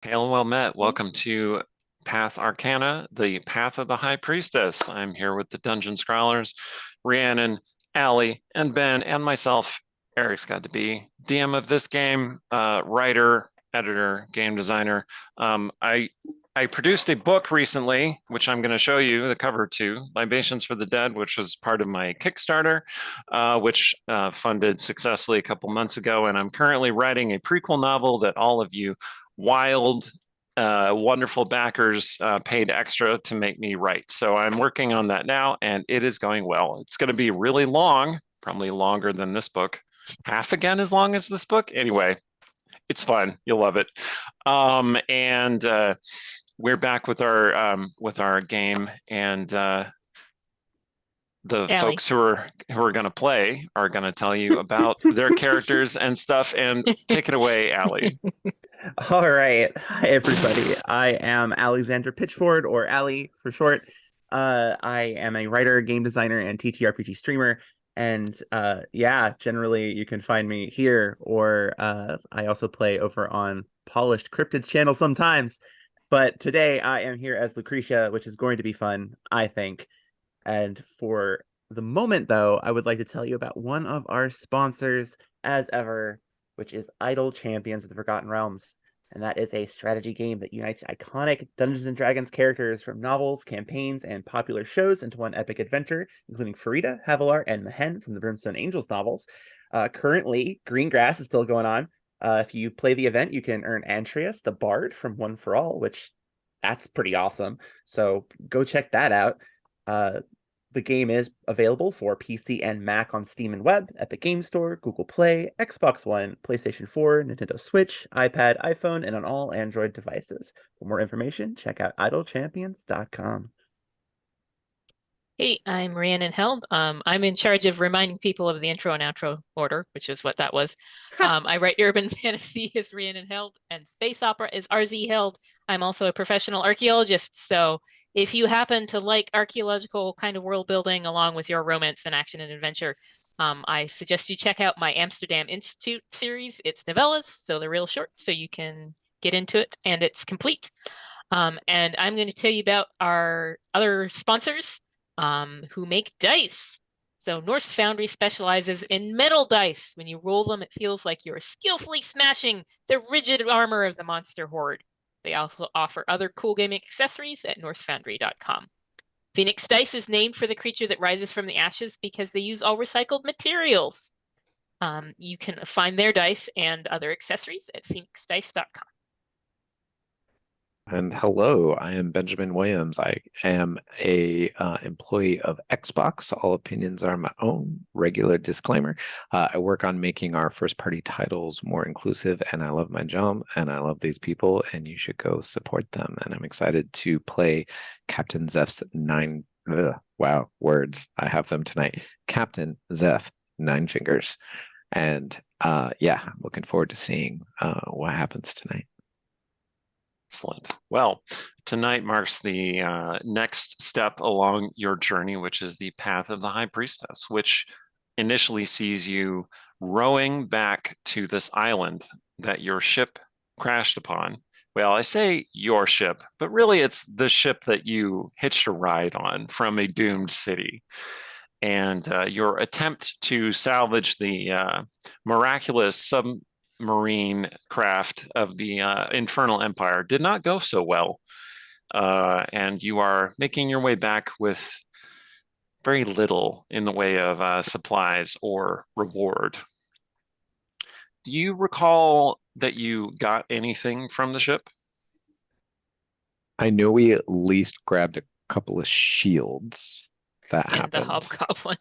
Hail and well met. Welcome to Path Arcana, the Path of the High Priestess. I'm here with the Dungeon Scrawlers, Rhiannon, Allie, and Ben, and myself. Eric's got to be DM of this game, writer, editor, game designer. I produced a book recently, which I'm going to show you the cover to, Libations for the Dead, which was part of my Kickstarter, which funded successfully a couple months ago. And I'm currently writing a prequel novel that all of you wild, wonderful backers paid extra to make me write. So I'm working on that now, and it is going well. It's going to be really long, probably longer than this book, half again as long as this book. Anyway, it's fun. You'll love it. And we're back with our game, and the Allie. folks who are going to play are going to tell you about their characters and stuff. And take it away, Allie. All right. Hi, everybody. I am Alexander Pitchford, or Allie for short. I am a writer, game designer, and TTRPG streamer. And yeah, generally you can find me here, or I also play over on Polished Cryptids channel sometimes. But today I am here as Lucretia, which is going to be fun, I think. And for the moment, though, I would like to tell you about one of our sponsors, as ever, which is Idle Champions of the Forgotten Realms. And that is a strategy game that unites iconic Dungeons and Dragons characters from novels, campaigns, and popular shows into one epic adventure, including Farida, Havilar, and Mehen from the Brimstone Angels novels. Currently, Greengrass is still going on. If you play the event, you can earn Antreus, the Bard from One for All, which that's pretty awesome. So go check that out. The game is available for PC and Mac on Steam and Web, Epic Game Store, Google Play, Xbox One, PlayStation 4, Nintendo Switch, iPad, iPhone, and on all Android devices. For more information, check out idlechampions.com. Hey, I'm Rhiannon Held. I'm in charge of reminding people of the intro and outro order, which is what that was. I write urban fantasy as Rhiannon Held, and space opera is RZ Held. I'm also a professional archaeologist, so if you happen to like archaeological kind of world building along with your romance and action and adventure, I suggest you check out my Amsterdam Institute series. It's novellas, so they're real short, so you can get into it, and it's complete. And I'm going to tell you about our other sponsors who make dice. So Norse Foundry specializes in metal dice. When you roll them, it feels like you're skillfully smashing the rigid armor of the monster horde. They also offer other cool gaming accessories at norsefoundry.com. Phoenix Dice is named for the creature that rises from the ashes because they use all recycled materials. You can find their dice and other accessories at phoenixdice.com. And hello, I am Benjamin Williams. I am a employee of Xbox. All opinions are my own. Regular disclaimer. I work on making our first-party titles more inclusive, and I love my job, and I love these people, and you should go support them. And I'm excited to play Captain Zeph's wow, words. I have them tonight. Captain Zeph, Nine Fingers. And yeah, I'm looking forward to seeing what happens tonight. Excellent. Well, tonight marks the next step along your journey, which is the Path of the High Priestess, which initially sees you rowing back to this island that your ship crashed upon. Well, I say your ship, but really it's the ship that you hitched a ride on from a doomed city. And your attempt to salvage the miraculous submarine craft of the Infernal Empire did not go so well. And you are making your way back with very little in the way of supplies or reward. Do you recall that you got anything from the ship? I know we at least grabbed a couple of shields that And happened. the Hobgoblin.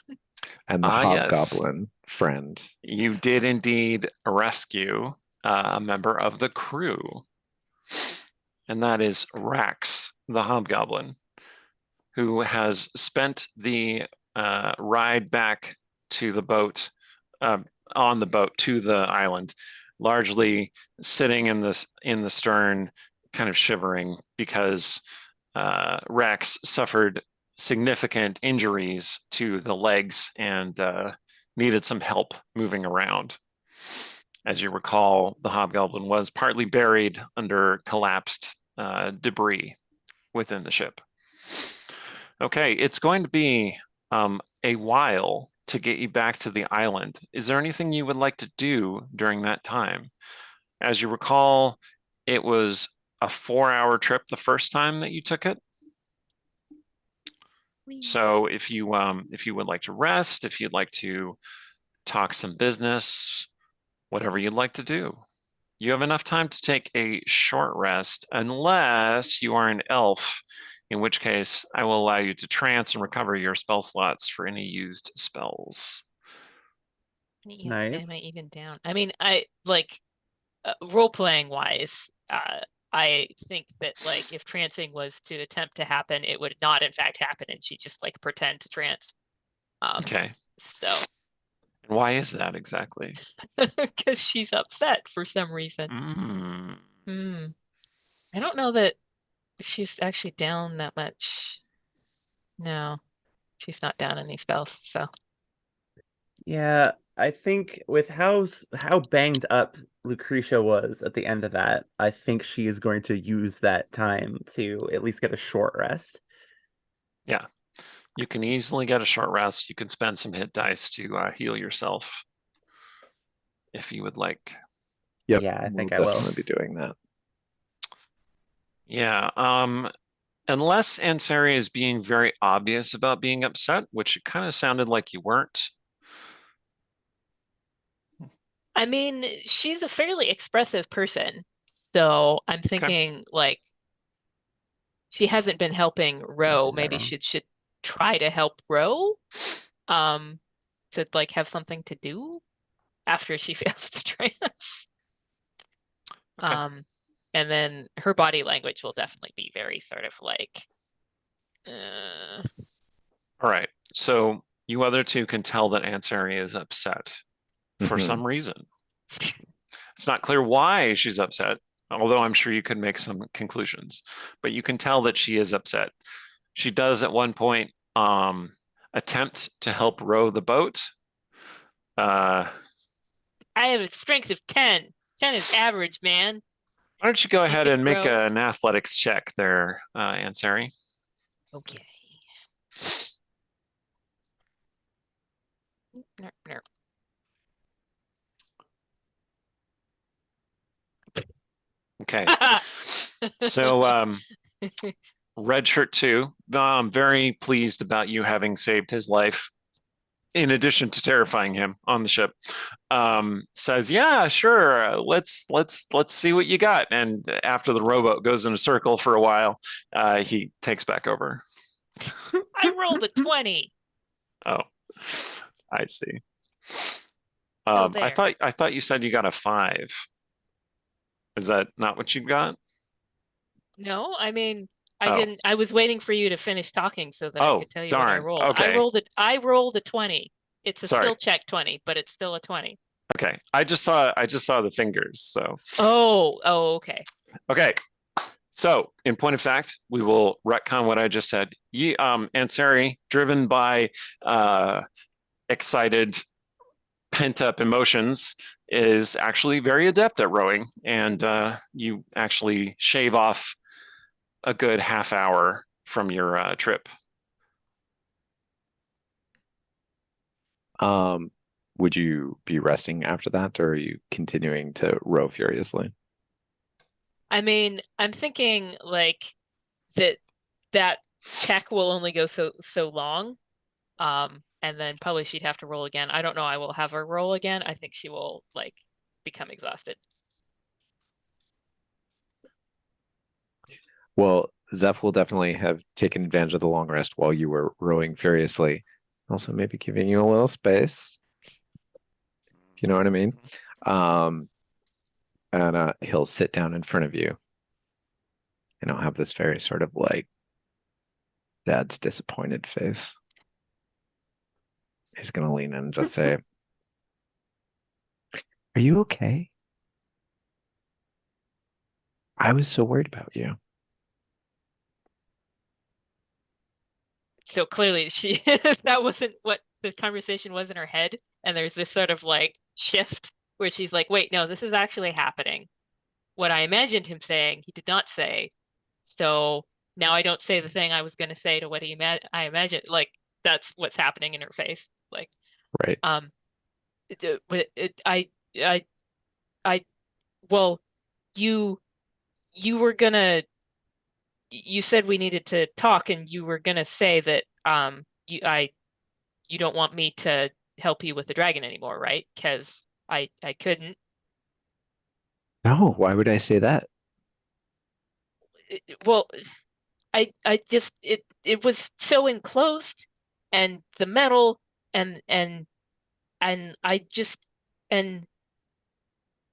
And the Yes. Hobgoblin friend. You did indeed rescue a member of the crew, and that is Rax, the Hobgoblin, who has spent the ride back to the boat, on the boat to the island, largely sitting in the stern, kind of shivering because Rax suffered significant injuries to the legs and needed some help moving around. As you recall, the hobgoblin was partly buried under collapsed debris within the ship. Okay, it's going to be a while to get you back to the island. Is there anything you would like to do during that time? As you recall, it was a 4-hour trip the first time that you took it. So if you would like to rest, if you'd like to talk some business, whatever you'd like to do, you have enough time to take a short rest, unless you are an elf, in which case I will allow you to trance and recover your spell slots for any used spells. Nice. Am I even down? I mean, I like role-playing wise, I think that like if trancing was to attempt to happen, it would not in fact happen, and she'd just like pretend to trance. Okay. So And why is that exactly? because she's upset for some reason. I don't know that she's actually down that much. No, she's not down any spells, so Yeah, I think with how banged up Lucretia was at the end of that, I think she is going to use that time to at least get a short rest. Yeah, you can easily get a short rest. You can spend some hit dice to heal yourself if you would like. Yep, Yeah, I think we'll I will. definitely be doing that. Yeah, unless Ansari is being very obvious about being upset, which it kind of sounded like you weren't. I mean, she's a fairly expressive person, so I'm thinking like she hasn't been helping Ro. Maybe she should try to help Ro, to like have something to do after she fails to trance. Okay. And then her body language will definitely be very sort of like, All right. So you other two can tell that Ansari is upset for some reason. It's not clear why she's upset, although I'm sure you could make some conclusions, but you can tell that she is upset. She does at one point attempt to help row the boat. I have a strength of 10. 10 is average, man. Why don't you go She ahead can and make row. an athletics check there, Ansari? Okay. Nerp, nerp. Okay. So Red Shirt 2, I'm very pleased about you having saved his life, in addition to terrifying him on the ship. Says, yeah, sure, let's see what you got. And after the rowboat goes in a circle for a while, he takes back over. I rolled a 20. Oh, I see. Still I there. thought you said you got a 5. Is that not what you got? No, I mean, I Oh. didn't. I was waiting for you to finish talking so that I Oh, could tell you what I darn. rolled. Okay. I rolled a 20. It's a Sorry. skill check 20, but it's still a 20. Okay. I just saw the fingers, so. Oh, okay. Okay. So, in point of fact, we will retcon what I just said. Ansari, driven by excited, pent-up emotions, is actually very adept at rowing, and you actually shave off a good half hour from your trip. Would you be resting after that, or are you continuing to row furiously? I mean, I'm thinking like that check will only go so long. And then probably she'd have to roll again. I don't know. I will have her roll again. I think she will like become exhausted. Well, Zeph will definitely have taken advantage of the long rest while you were rowing furiously. Also, maybe giving you a little space. You know what I mean? And he'll sit down in front of you. And he'll have this very sort of like dad's disappointed face. He's gonna lean in and just say, "Are you okay? I was so worried about you." So clearly that wasn't what the conversation was in her head. And there's this sort of like shift where she's like, wait, no, this is actually happening. What I imagined him saying, he did not say. So now I don't say the thing I was going to say to what I imagined. Like, that's what's happening in her face. Like, Right. I, well, you were gonna, you said we needed to talk, and you were gonna say that, you don't want me to help you with the dragon anymore, right? Because I couldn't. No, why would I say that? Well, I just, it was so enclosed, and the metal, and I just, and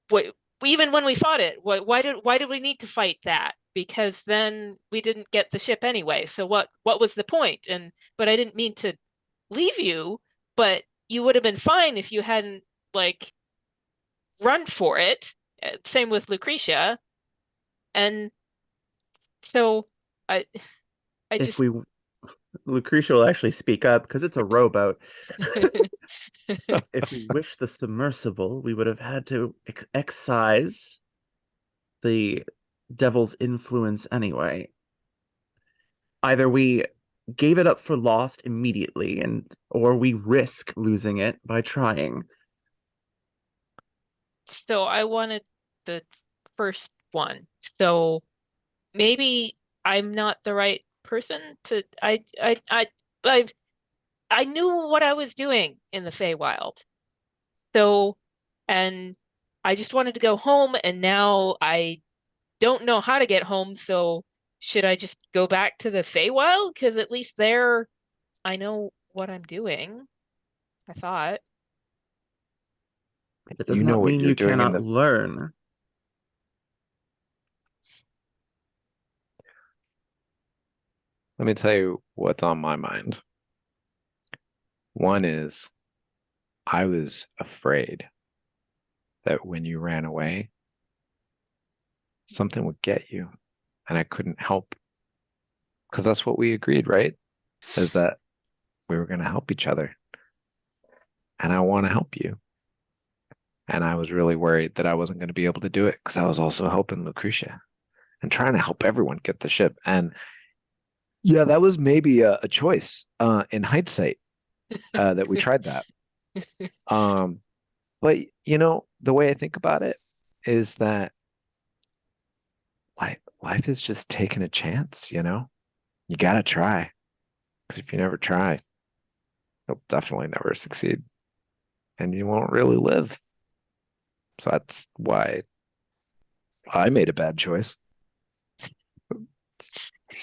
what, even when we fought it, why did we need to fight that? Because then we didn't get the ship anyway. So what was the point? And but I didn't mean to leave you, but you would have been fine if you hadn't like run for it. Same with Lucretia. And so I I If just we Lucretia will actually speak up because it's a rowboat. If we wish the submersible, we would have had to excise the devil's influence anyway. Either we gave it up for lost immediately, or we risk losing it by trying. so I wanted the first one. So maybe I'm not the right person to I I knew what I was doing in the Feywild. So, and I just wanted to go home, and now I don't know how to get home. So, should I just go back to the Feywild? Because at least there I know what I'm doing, I thought. That does You know not what mean you're you doing in cannot the learn. Let me tell you what's on my mind. One is I was afraid that when you ran away, something would get you, and I couldn't help. Because that's what we agreed, right? Is that we were going to help each other. And I want to help you. And I was really worried that I wasn't going to be able to do it because I was also helping Lucretia and trying to help everyone get the ship. And yeah, that was maybe a choice in hindsight that we tried that. But you know, the way I think about it is that life is just taking a chance, you know? You got to try. Because if you never try, you'll definitely never succeed. And you won't really live. So that's why I made a bad choice. You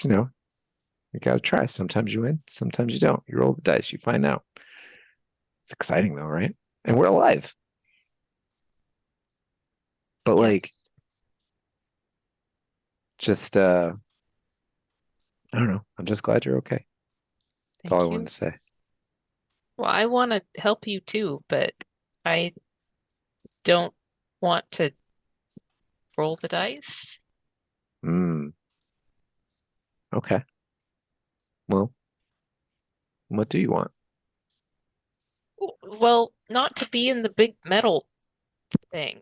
know, you got to try. Sometimes you win, sometimes you don't. You roll the dice, you find out. It's exciting though, right? And we're alive. But Yeah. like, just I don't know. I'm just glad you're okay. That's all I Thank wanted you. to say. Well, I want to help you too, but I don't want to roll the dice. Okay. Well, what do you want? Well, not to be in the big metal thing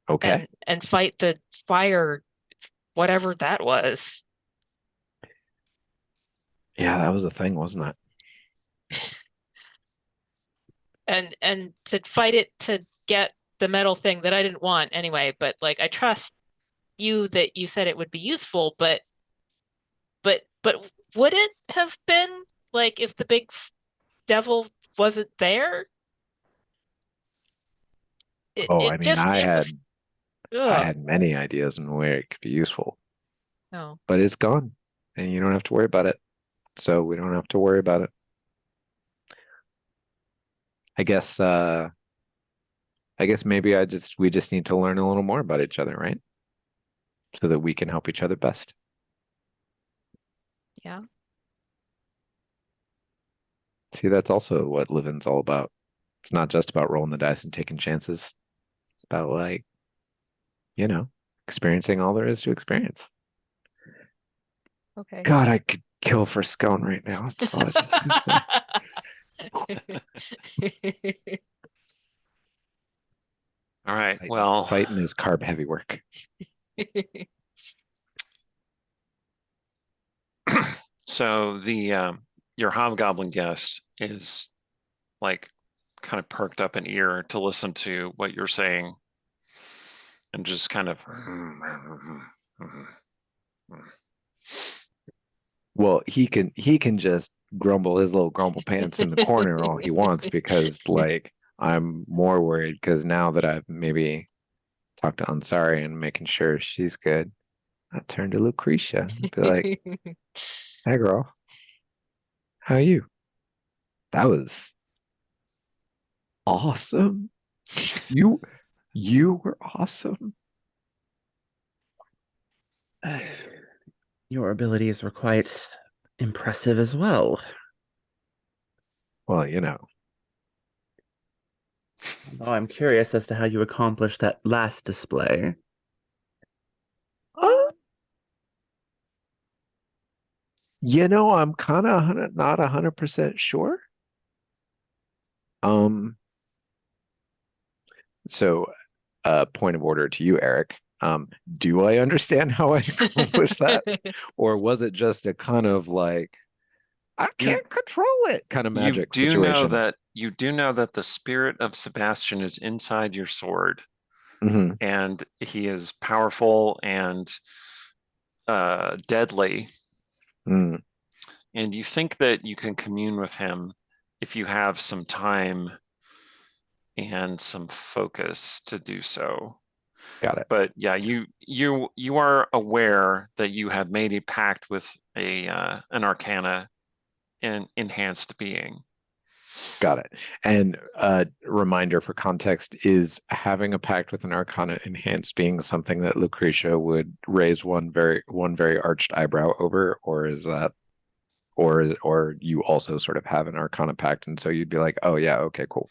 Okay. and fight the fire, whatever that was. Yeah, that was a thing, wasn't it? And to fight it to get the metal thing that I didn't want anyway, but like I trust you that you said it would be useful, but would it have been like if the big devil wasn't there? Oh, I It mean, just I it was had I ugh. had many ideas on where it could be useful, No. but it's gone, and you don't have to worry about it. So we don't have to worry about it. I guess maybe we just need to learn a little more about each other, right? So that we can help each other best. Yeah. See, that's also what living's all about. It's not just about rolling the dice and taking chances. It's about like, you know, experiencing all there is to experience. Okay. God, I could kill for scone right now. That's all I just gonna say. All right. Well, Fighting is carb heavy work. so the your hobgoblin guest is like kind of perked up an ear to listen to what you're saying and just kind of Well, he can just grumble his little grumble pants in the corner all he wants, because like I'm more worried because now that I've maybe talked to Ansari and making sure she's good, I turn to Lucretia and be like, "Hey, girl, how are you? That was awesome. You were awesome." Your abilities were quite impressive as well. Well, Oh, I'm curious as to how you accomplished that last display. uh, I'm kind of not 100% sure. So point of order to you, Eric. Do I understand how I accomplished that? Or was it just a kind of like, I can't control it kind of magic situation? You do know that the spirit of Sebastian is inside your sword, Mhm. and he is powerful and deadly. Mm, And you think that you can commune with him if you have some time and some focus to do so. got it. But yeah, you are aware that you have made a pact with an Arcana and enhanced being. Got it. And reminder for context, is having a pact with an Arcana enhanced being something that Lucretia would raise one very arched eyebrow over, or is that, or you also sort of have an Arcana pact, and so you'd be like, oh yeah, okay, cool.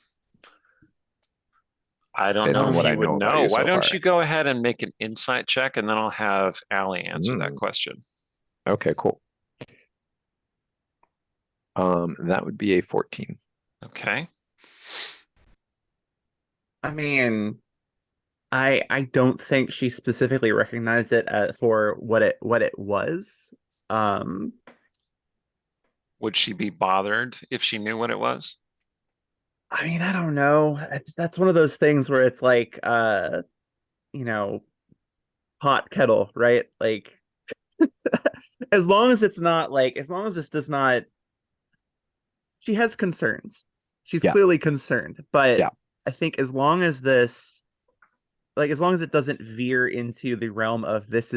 I don't Based know on if what I you would know about know. you Why so don't far. you go ahead and make an insight check, and then I'll have Allie answer that question. Okay, cool. That would be a 14. Okay. I mean, I don't think she specifically recognized it for what it was. Would she be bothered if she knew what it was? I mean, I don't know. That's one of those things where it's like, you know, hot kettle, right? Like, as long as it's not like, as long as this does not, she has concerns. She's Yeah. clearly concerned, but Yeah. I think as long as this, like, as long as it doesn't veer into the realm of this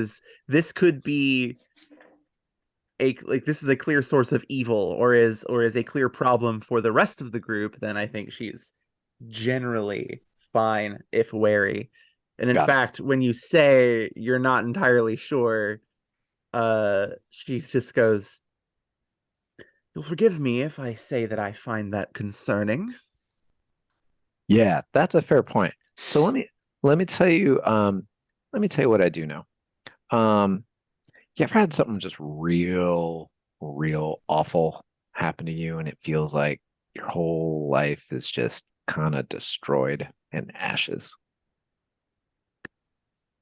could be this is a clear source of evil, or is a clear problem for the rest of the group, then I think she's generally fine if wary. And in Got it. fact, when you say you're not entirely sure, she just goes, "You'll forgive me if I say that I find that concerning." Yeah, that's a fair point. So let me tell you what I do know. You ever had something just real awful happen to you, and it feels like your whole life is just kind of destroyed in ashes?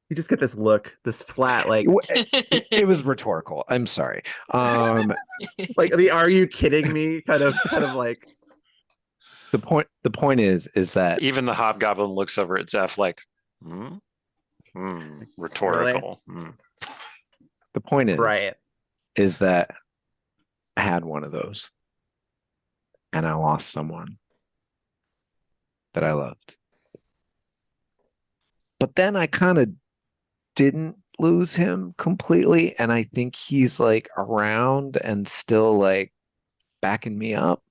You just get this look, this flat, like It was rhetorical. I'm sorry. like the "are you kidding me" kind of like. The point is that Even the hobgoblin looks over at Zeph like, rhetorical. Really? the point Right. is that I had one of those, and I lost someone that I loved. But then I kind of didn't lose him completely, and I think he's like around and still like backing me up.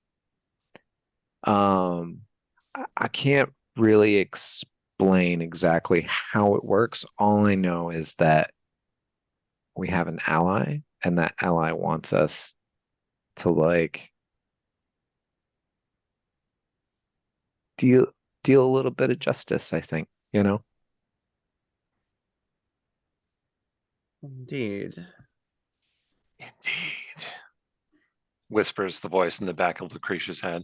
I can't really explain exactly how it works. All I know is that we have an ally, and that ally wants us to like deal a little bit of justice, I think, Indeed. Indeed. Whispers the voice in the back of Lucretia's head.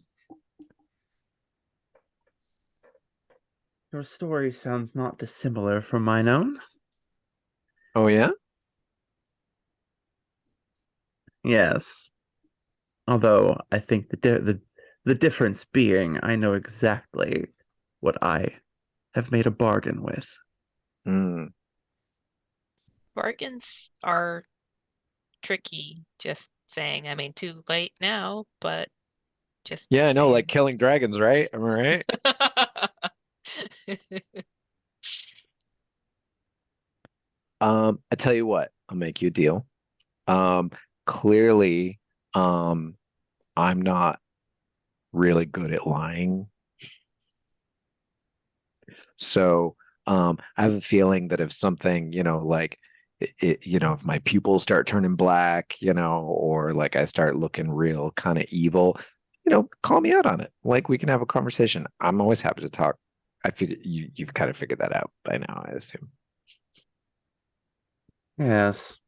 Your story sounds not dissimilar from mine own. Oh yeah? Yes. Although I think the difference being I know exactly what I have made a bargain with. Hmm. Bargains are tricky, just saying. I mean, too late now, but just Yeah, I know, like saying. killing dragons, right? Am I right? I tell you what, I'll make you a deal. Um, Clearly, I'm not really good at lying. So, I have a feeling that if something, like if my pupils start turning black, or like I start looking real kind of evil, call me out on it. Like we can have a conversation. I'm always happy to talk. I figure you've kind of figured that out by now, I assume. Yes.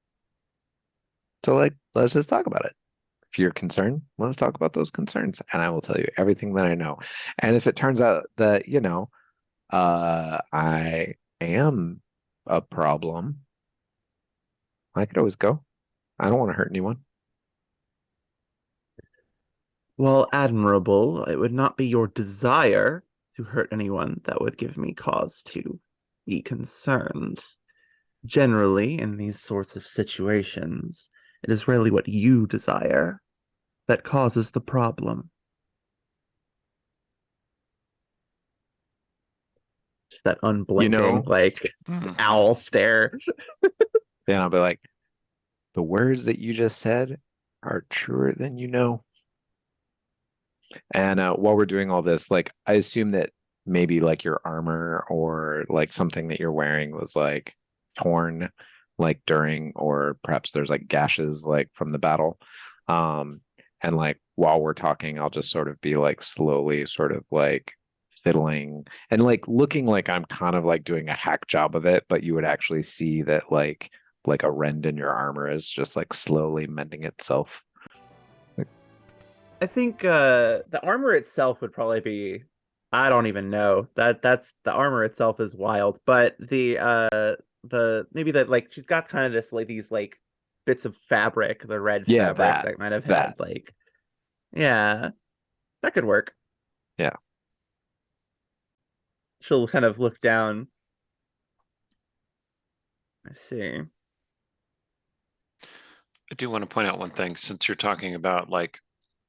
So like, let's just talk about it. If you're concerned, let's talk about those concerns, and I will tell you everything that I know. And if it turns out that, I am a problem, I could always go. I don't want to hurt anyone. Well, admirable, it would not be your desire to hurt anyone that would give me cause to be concerned. Generally, in these sorts of situations, it is rarely what you desire that causes the problem. Just that unblinking, like Mhm. owl stare. Then I'll be like, the words that you just said are truer than you know. And while we're doing all this, like, I assume that maybe like your armor or like something that you're wearing was like torn, like during, or perhaps there's like gashes like from the battle. And like while we're talking, I'll just sort of be like slowly sort of like fiddling and like looking like I'm kind of like doing a hack job of it, but you would actually see that like a rend in your armor is just like slowly mending itself. I think the armor itself would probably be I don't even know. That's the armor itself is wild, but the maybe that like she's got kind of this like these like bits of fabric, the red Yeah, fabric that might have had that. like yeah, that could work. Yeah. She'll kind of look down. I see. I do want to point out one thing since you're talking about like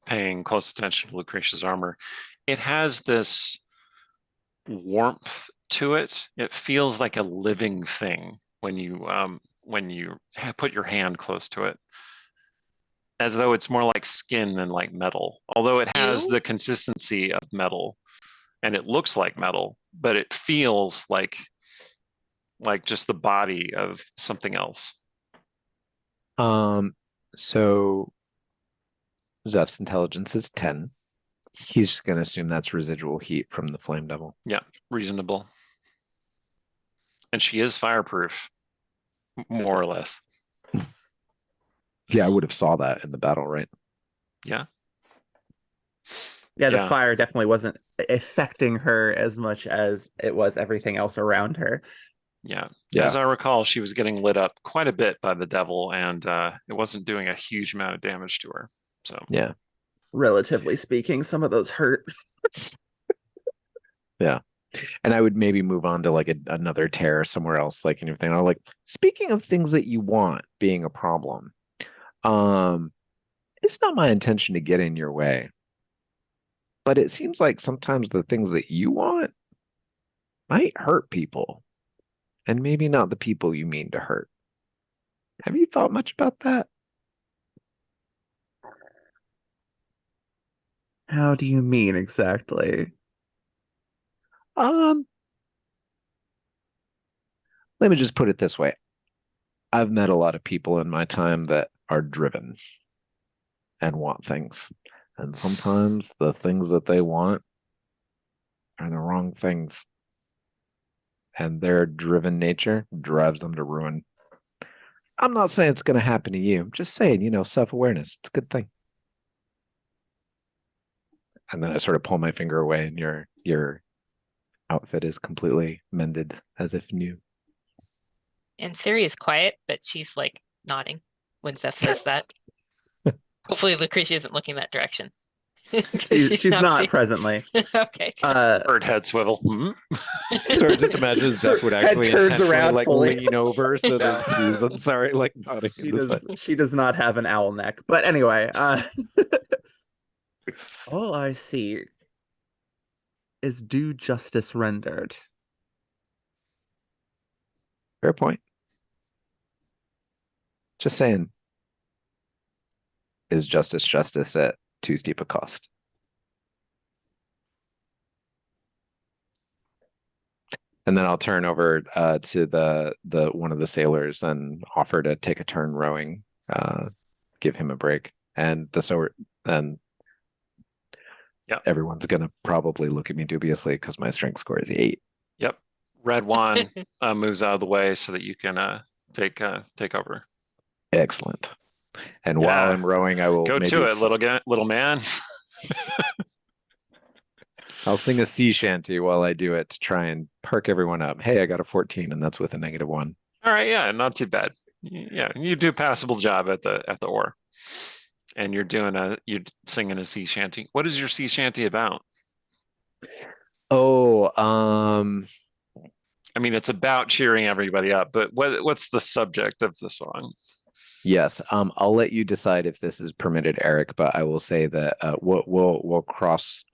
paying close attention to Lucretia's armor. It has this warmth to it. It feels like a living thing when you put your hand close to it, as though it's more like skin than like metal. Although it has You? the consistency of metal and it looks like metal, but it feels like just the body of something else. So Zeph's intelligence is 10. He's just gonna assume that's residual heat from the flame devil. Yeah, reasonable. And she is fireproof, more or less. Yeah, I would have saw that in the battle, right? Yeah. Yeah, the Yeah. fire definitely wasn't affecting her as much as it was everything else around her. Yeah. Yeah. As I recall, she was getting lit up quite a bit by the devil, and it wasn't doing a huge amount of damage to her. So Yeah. Relatively speaking, some of those hurt. Yeah. And I would maybe move on to like another tear somewhere else, like anything. I'm like, speaking of things that you want being a problem, um, it's not my intention to get in your way, but it seems like sometimes the things that you want might hurt people, and maybe not the people you mean to hurt. Have you thought much about that? How do you mean exactly? Um, Let me just put it this way. I've met a lot of people in my time that are driven and want things. And sometimes the things that they want are the wrong things. And their driven nature drives them to ruin. I'm not saying it's going to happen to you. I'm just saying, self-awareness. It's a good thing. And then I sort of pull my finger away and your outfit is completely mended as if new. And Siri is quiet, but she's like nodding when Zeph says that. Hopefully Lucretia isn't looking that direction. 'Cause She's not being- presently. Okay. Good. Bird head swivel. Hmm? So just imagine Zeph would Head actually turns intentionally around like fully. lean over so that Susan's sorry, like nodding. She to the does. side. She does not have an owl neck. But anyway, all I see is due justice rendered. Fair point. Just saying. Is justice at too steep a cost? And then I'll turn over to the one of the sailors and offer to take a turn rowing, give him a break. And Yep. everyone's gonna probably look at me dubiously because my strength score is 8. Yep. Red wand moves out of the way so that you can take over. Excellent. And Yeah. while I'm rowing, I will Go maybe to it, little man. I'll sing a sea shanty while I do it to try and perk everyone up. Hey, I got a 14, and that's with a -1. All right, yeah, not too bad. Yeah, you do a passable job at the oar, and you're singing a sea shanty. What is your sea shanty about? Oh, I mean, it's about cheering everybody up, but what's the subject of the song? yes. I'll let you decide if this is permitted, Eric. But I will say that we'll cross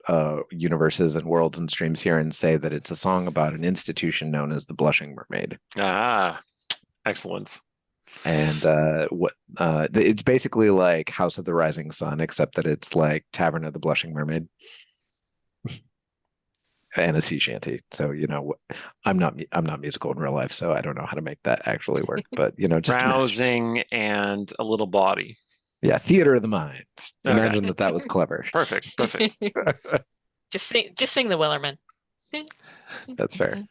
universes and worlds and streams here and say that it's a song about an institution known as the Blushing Mermaid. Ah, excellent. And it's basically like House of the Rising Sun, except that it's like Tavern of the Blushing Mermaid. And a sea shanty. So, I'm not musical in real life, so I don't know how to make that actually work. But just imagine. Rousing and a little baughty. Yeah, theater of the mind. Okay. Imagine that was clever. Perfect. Just sing the Wellerman. That's fair.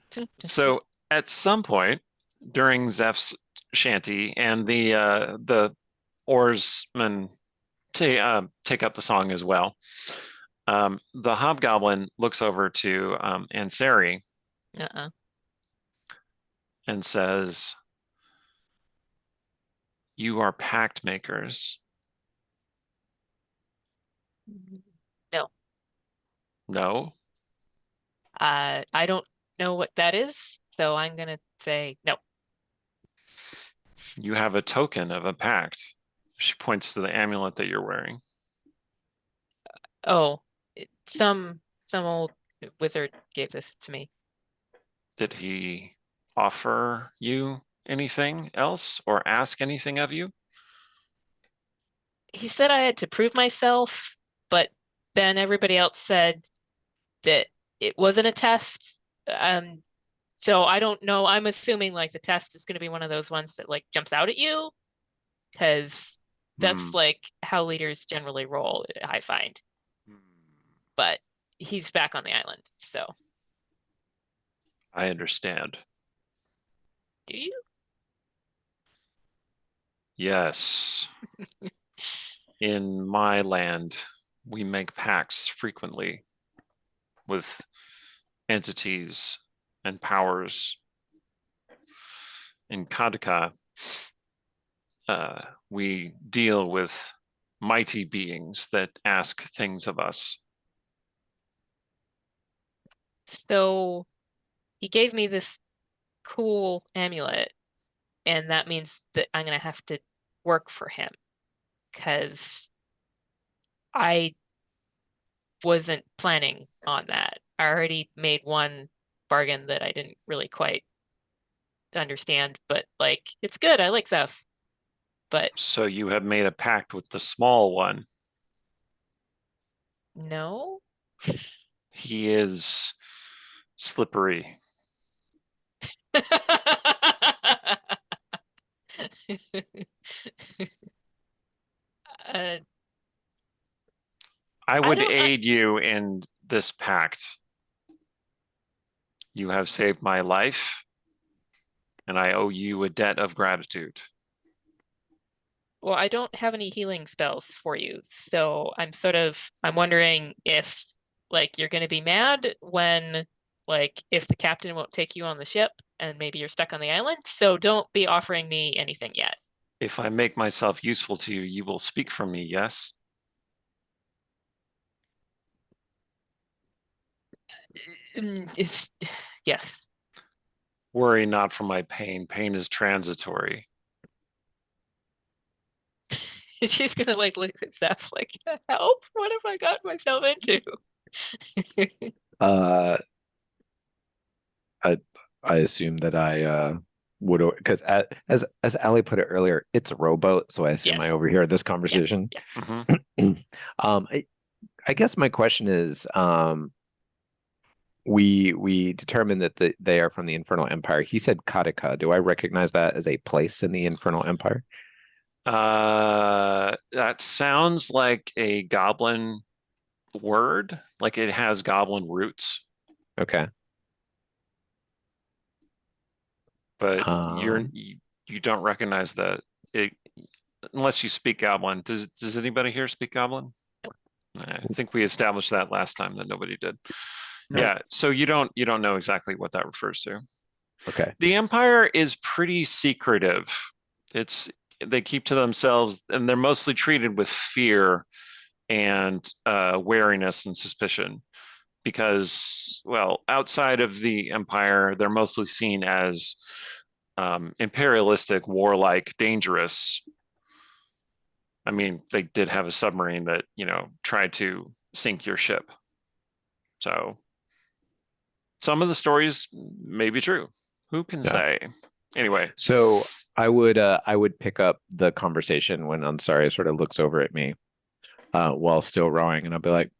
So at some point during Zeph's shanty and the oarsmen take up the song as well, the hobgoblin looks over to Ansari and says, "You are pact makers." No. No? I don't know what that is, so I'm gonna say no. You have a token of a pact. She points to the amulet that you're wearing. Oh, some old wizard gave this to me. Did he offer you anything else or ask anything of you? He said I had to prove myself, but then everybody else said that it wasn't a test. So I don't know. I'm assuming like the test is going to be one of those ones that like jumps out at you, because that's like how leaders generally roll, I find. But he's back on the island, so. I understand. Do you? Yes. In my land, we make pacts frequently with entities and powers. In Kadaka, we deal with mighty beings that ask things of us. So he gave me this cool amulet, and that means that I'm gonna have to work for him, because I wasn't planning on that. I already made one bargain that I didn't really quite understand, but like it's good. I like Zeph. But So you have made a pact with the small one. no. He is slippery. I would aid you in this pact. You have saved my life, and I owe you a debt of gratitude. Well, I don't have any healing spells for you, so I'm wondering if like you're going to be mad when like if the captain won't take you on the ship and maybe you're stuck on the island. So don't be offering me anything yet. If I make myself useful to you, you will speak for me, yes? It's yes. Worry not for my pain. Pain is transitory. She's gonna like look at Zeph like, help, what have I got myself into? Uh, I assume that I would, because as Ali put it earlier, it's a rowboat, so I assume I Yes. overhear this conversation. Mhm. I guess my question is, we determined that they are from the Infernal Empire. He said Kataka. Do I recognize that as a place in the Infernal Empire? That sounds like a goblin word, like it has goblin roots, Okay. but Um, you don't recognize that it unless you speak goblin. Does anybody here speak goblin? I think we established that last time that nobody did. No. Yeah, so you don't know exactly what that refers to. okay. The Empire is pretty secretive. They keep to themselves, and they're mostly treated with fear and wariness and suspicion because, well, outside of the Empire, they're mostly seen as imperialistic, warlike, dangerous. I mean, they did have a submarine that, tried to sink your ship. So some of the stories may be true. Who can say? Anyway. So I would pick up the conversation when Ansari sort of looks over at me while still rowing, and I'll be like,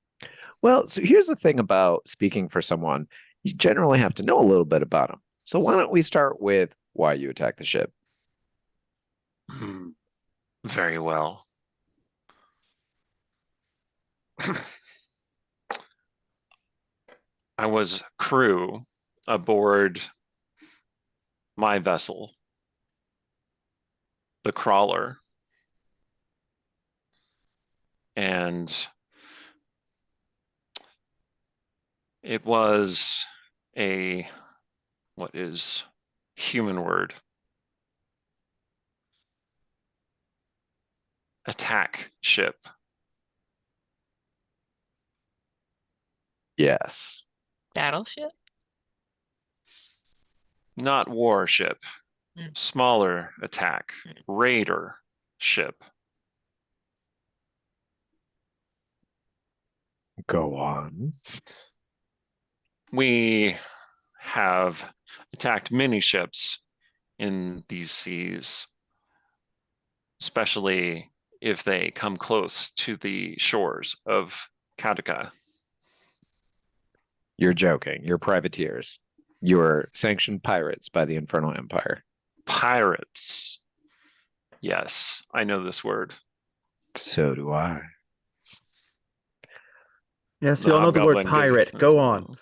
well, so here's the thing about speaking for someone. You generally have to know a little bit about them. So why don't we start with why you attacked the ship? Very well. I was crew aboard my vessel, the Crawler, and it was what is human word? Attack ship. Yes. Battleship? Not warship. Mm. Smaller attack. Raider ship. Go on. We have attacked many ships in these seas, especially if they come close to the shores of Kataka. You're joking. You're privateers. You're sanctioned pirates by the Infernal Empire. Pirates. Yes, I know this word. So do I. Yes, we all know the word Hobgoblin gives- pirate. Go on.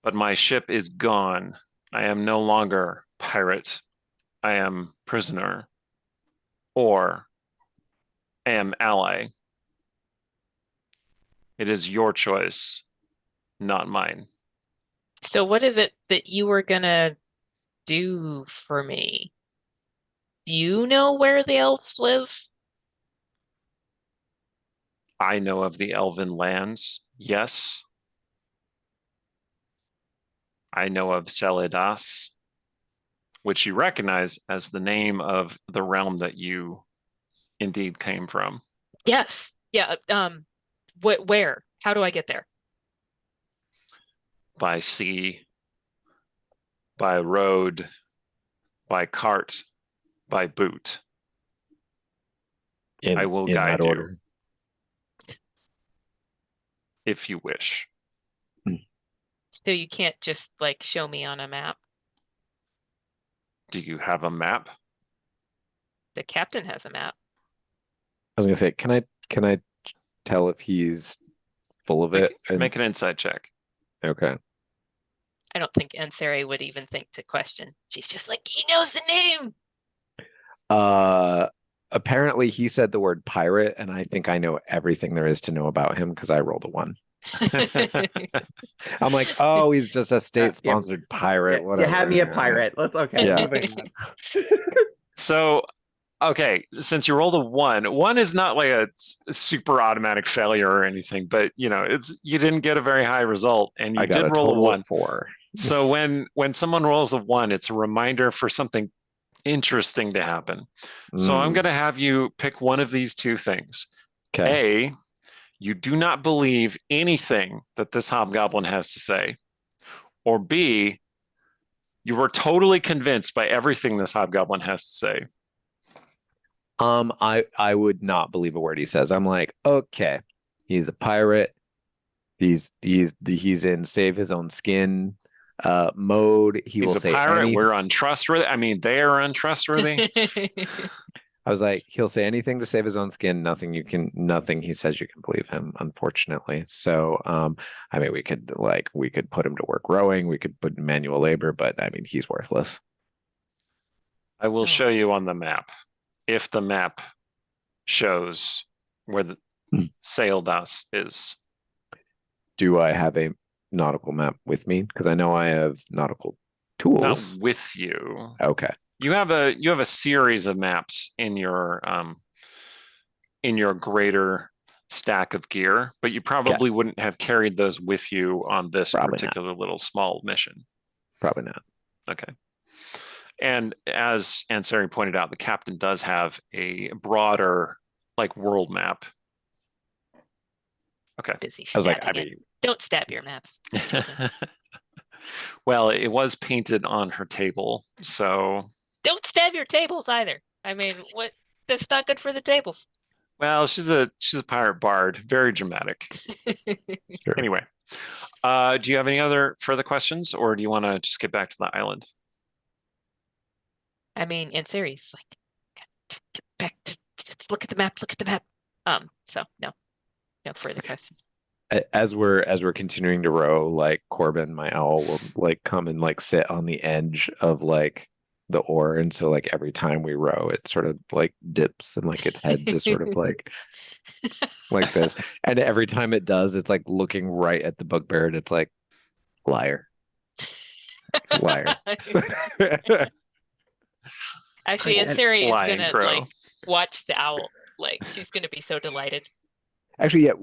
But my ship is gone. I am no longer pirate. I am prisoner. Or I am ally. It is your choice, not mine. So what is it that you were gonna do for me? Do you know where the elves live? I know of the elven lands, yes. I know of Celidas, which you recognize as the name of the realm that you indeed came from. Yes. Yeah. Where? How do I get there? By sea, by road, by cart, by boot. I will in guide that you. order. If you wish. So you can't just like show me on a map. Do you have a map? The captain has a map. I was gonna say, can I tell if he's full of it? Make an insight check. Okay. I don't think Ansari would even think to question. She's just like, he knows the name. Apparently he said the word pirate, and I think I know everything there is to know about him because I rolled a 1. I'm like, oh, he's just a state-sponsored pirate. You Whatever. had me a pirate. Let's okay. Yeah. moving on. So, okay, since you rolled a one is not like a super automatic failure or anything, but you didn't get a very high result, and you I got did a roll a total one. of 4. So when someone rolls a one, it's a reminder for something interesting to happen. So I'm going to have you pick one of these two things. Okay. A, you do not believe anything that this hobgoblin has to say. Or B, you were totally convinced by everything this hobgoblin has to say. I would not believe a word he says. I'm like, okay, he's a pirate. He's in save his own skin mode. He He's will a say pirate. We're untrustworthy. I mean, they are untrustworthy. I was like, he'll say anything to save his own skin. Nothing he says you can believe him, unfortunately. So I mean, we could put him to work rowing, we could put manual labor, but I mean, he's worthless. I will show you on the map. If the map shows where the sail das is. Do I have a nautical map with me? Because I know I have nautical tools. Not with you. Okay. You have a series of maps in your greater stack of gear, but you probably wouldn't have carried those with you on this particular little small mission. Probably not. Okay. And as Ansari pointed out, the captain does have a broader world map. Okay. Busy I was like, stabbing it. Don't stab your maps. Well, it was painted on her table, so don't stab your tables either. I mean, what? That's not good for the tables. Well, she's a pirate bard, very dramatic. Sure. Anyway, do you have any other further questions, or do you want to just get back to the island? I mean, in series, get back to look at the map. Look at the map. So no further questions. As we're continuing to row, Corbin, my owl, will come and sit on the edge of the oar, and so every time we row, it sort of dips and its head just sort of like this, and every time it does, it's looking right at the bugbear, and it's like, liar. Actually, in theory, it's gonna crow. Watch the owl. She's gonna be so delighted. Actually, yeah.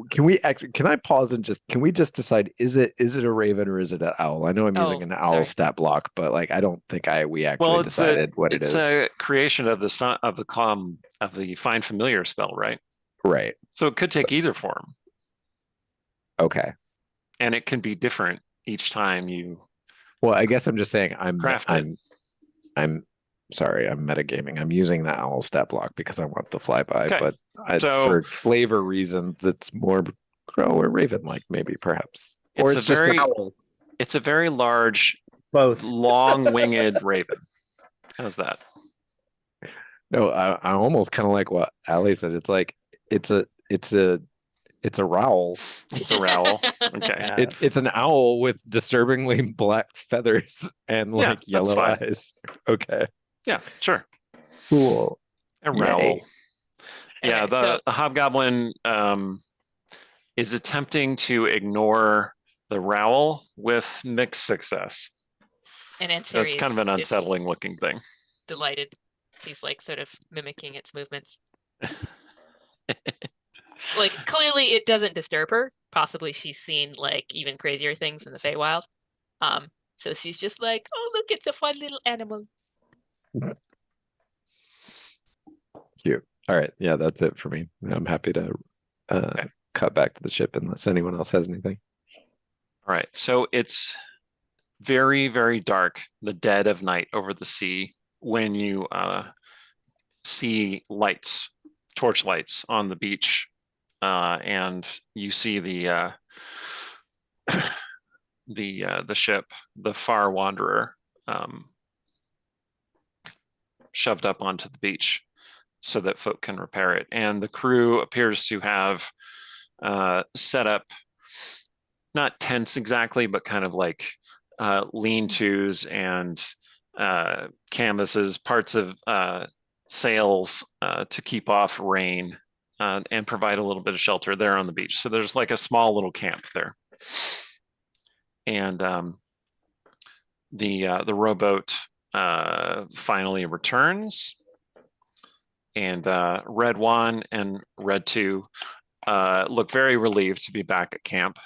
Can I pause and can we just decide, is it a raven or is it an owl? I know I'm using an owl stat block, but I don't think we actually decided what it is. It's a creation of the find familiar spell, right? Right. So it could take either form. Okay. And it can be different each time you. Well, I guess I'm just saying I'm sorry, I'm metagaming. I'm using the owl stat block because I want the flyby, but for flavor reasons, it's more crow or raven maybe, perhaps. Or it's just an owl. It's a very large, both long-winged raven. How's that? No, I almost kind of like what Ali said. It's it's a rowl. It's a rowl. Okay. It's an owl with disturbingly black feathers and yellow eyes. Okay. Yeah, sure. Cool. A rowl. Yeah, the hobgoblin is attempting to ignore the rowl with mixed success. And that's kind of an unsettling looking thing. Delighted. He's sort of mimicking its movements. Clearly it doesn't disturb her. Possibly she's seen even crazier things in the Feywild. So she's just oh, look, it's a fun little animal. Cute. All right. Yeah, that's it for me. I'm happy to cut back to the ship unless anyone else has anything. All right. So it's very, very dark, the dead of night over the sea, when you see torch lights on the beach, and you see the ship, the Far Wanderer, shoved up onto the beach so that folk can repair it. And the crew appears to have set up, not tents exactly, but kind of lean-tos and canvases, parts of sails to keep off rain and provide a little bit of shelter there on the beach. So there's like a small little camp there. And the rowboat finally returns, and Red 1 and Red 2 look very relieved to be back at camp.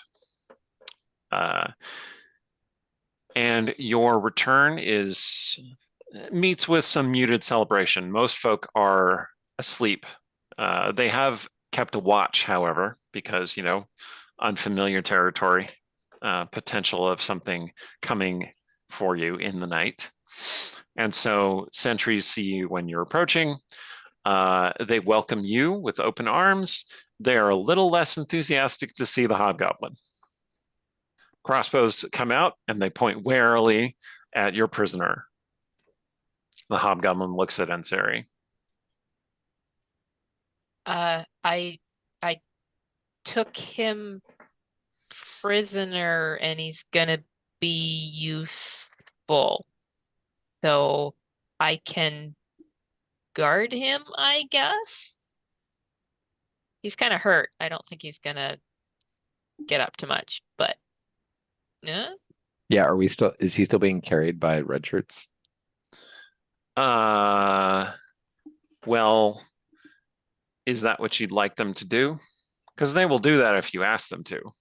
And your return meets with some muted celebration. Most folk are asleep. They have kept a watch, however, because, unfamiliar territory, potential of something coming for you in the night. And so sentries see you when you're approaching. They welcome you with open arms. They are a little less enthusiastic to see the hobgoblin. Crossbows come out and they point warily at your prisoner. The hobgoblin looks at Ansari. I took him prisoner and he's gonna be useful. So I can guard him, I guess. He's kind of hurt. I don't think he's gonna get up to much, but yeah. Yeah, is he still being carried by red shirts? Well, is that what you'd like them to do? Because they will do that if you ask them to.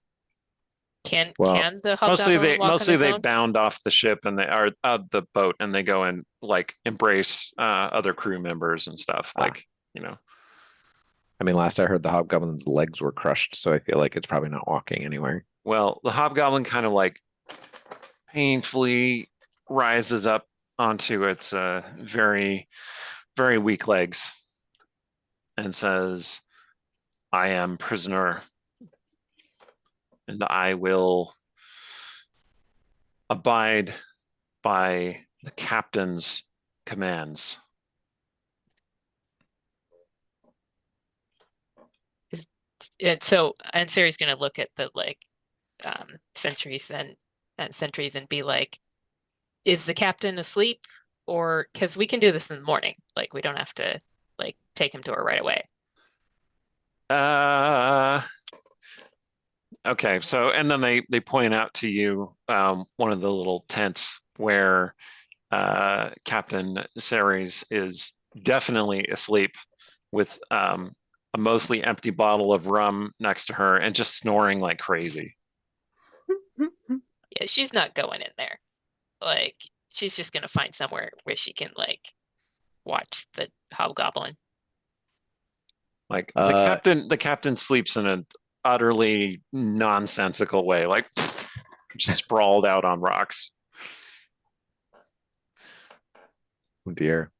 Can Well, the hobgoblin walk on Mostly his they own? bound off the ship and they are the boat and they go and like embrace other crew members and stuff. Like, I mean, last I heard, the hobgoblin's legs were crushed, so I feel like it's probably not walking anywhere. Well, the hobgoblin kind of like painfully rises up onto its very, very weak legs and says, I am prisoner and I will abide by the captain's commands. And so Ansari's gonna look at the sentries and sentries and be like, is the captain asleep? Or because we can do this in the morning. Like we don't have to take him to her right away. Okay, so and then they point out to you one of the little tents where Captain Ceres is definitely asleep with a mostly empty bottle of rum next to her and just snoring like crazy. Yeah, she's not going in there. Like she's just gonna find somewhere where she can watch the hobgoblin. Like the captain sleeps in an utterly nonsensical way, like just sprawled out on rocks. Oh dear.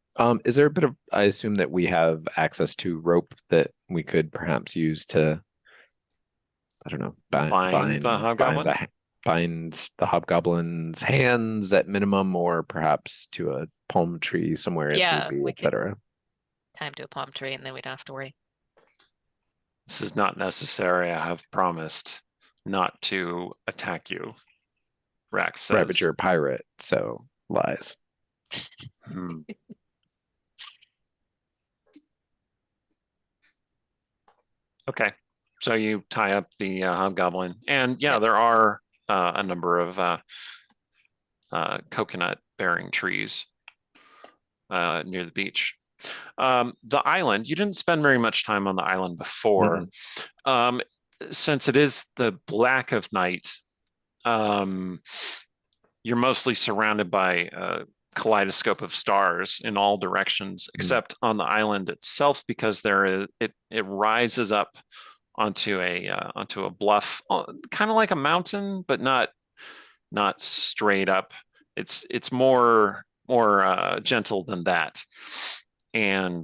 Is there a bit of, I assume that we have access to rope that we could perhaps use to, I don't know, Bind the hobgoblin? Bind the hobgoblin's hands at minimum, or perhaps to a palm tree somewhere, Yeah, we could etc. time to a palm tree and then we don't have to worry. This is not necessary. I have promised not to attack you. Rax says. Right, but you're a pirate, so lies. Okay, so you tie up the hobgoblin, and yeah, there are a number of coconut-bearing trees near the beach. The island, you didn't spend very much time on the island before. Since it is the black of night, you're mostly surrounded by a kaleidoscope of stars in all directions, except on the island itself, because it rises up onto a bluff, kind of like a mountain, but not straight up. It's more gentle than that. And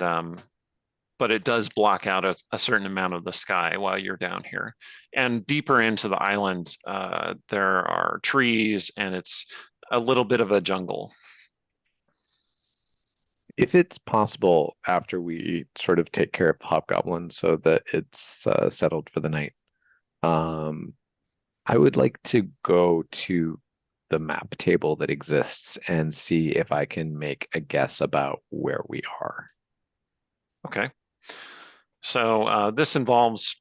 but it does block out a certain amount of the sky while you're down here. And deeper into the island, there are trees, and it's a little bit of a jungle. If it's possible, after we sort of take care of the hobgoblin so that it's settled for the night, I would like to go to the map table that exists and see if I can make a guess about where we are. Okay. So this involves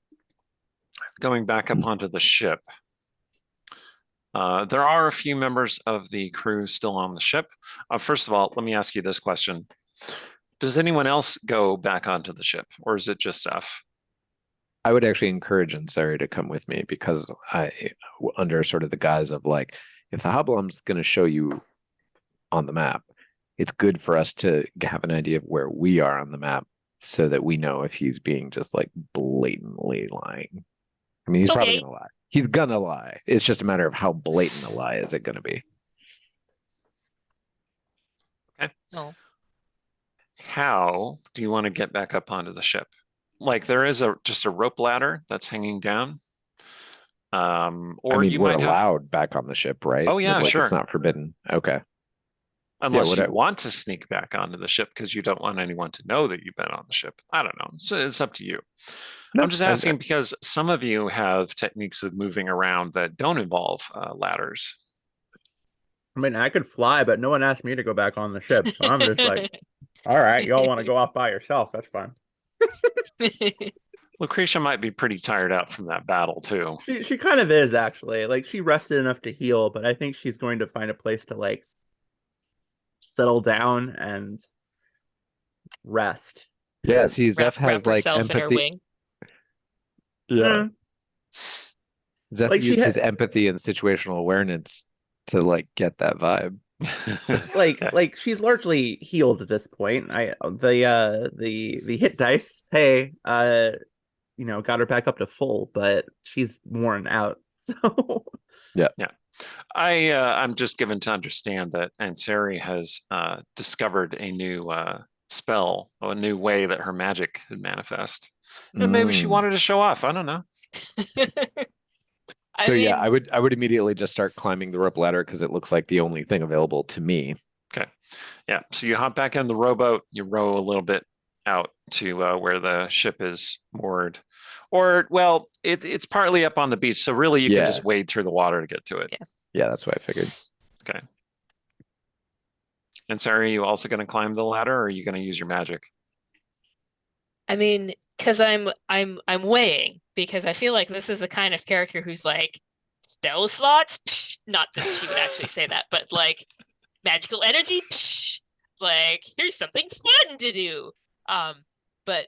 going back up onto the ship. There are a few members of the crew still on the ship. First of all, let me ask you this question. Does anyone else go back onto the ship, or is it just Seth? I would actually encourage Ansari to come with me because under sort of the guise of like, if the Hoblom's going to show you on the map, it's good for us to have an idea of where we are on the map so that we know if he's being just like blatantly lying. I mean, he's probably going to lie. He's going to lie. It's just a matter of how blatant a lie is it going to be. Okay. No. How do you want to get back up onto the ship? Like there is just a rope ladder that's hanging down. Or I mean, you we're might have, allowed back on the ship, right? Oh, yeah, Like, sure. It's not forbidden. Okay. unless you want to sneak back onto the ship because you don't want anyone to know that you've been on the ship. I don't know. So it's up to you. No, I'm just asking because some of you have techniques of moving around that don't involve ladders. I mean, I could fly, but no one asked me to go back on the ship. So I'm just like, all right, y'all want to go off by yourself. That's fine. Lucretia might be pretty tired out from that battle too. She kind of is, actually. Like, she rested enough to heal, but I think she's going to find a place to like settle down and rest. Yeah, see, Wrap Zeph has like herself in her empathy. wing. Yeah. Zeph Like, she used his had- empathy and situational awareness to like get that vibe. like she's largely healed at this point. The hit dice, hey, got her back up to full, but she's worn out. So Yeah. I'm just given to understand that Ansari has discovered a new spell, a new way that her magic could manifest. And maybe she wanted to show off. I don't know. So yeah, I would immediately just start climbing the rope ladder because it looks like the only thing available to me. Okay. Yeah. So you hop back in the rowboat, you row a little bit out to where the ship is moored. Or, well, it's partly up on the beach. So really you can just wade through the water to get to it. Yeah, that's what I figured. Okay. And Sarah, are you also going to climb the ladder or are you going to use your magic? I mean, because I'm weighing, because I feel like this is the kind of character who's like, spell slots? Psh. Not that she would actually say that, but like magical energy? Psh. Like, here's something fun to do. But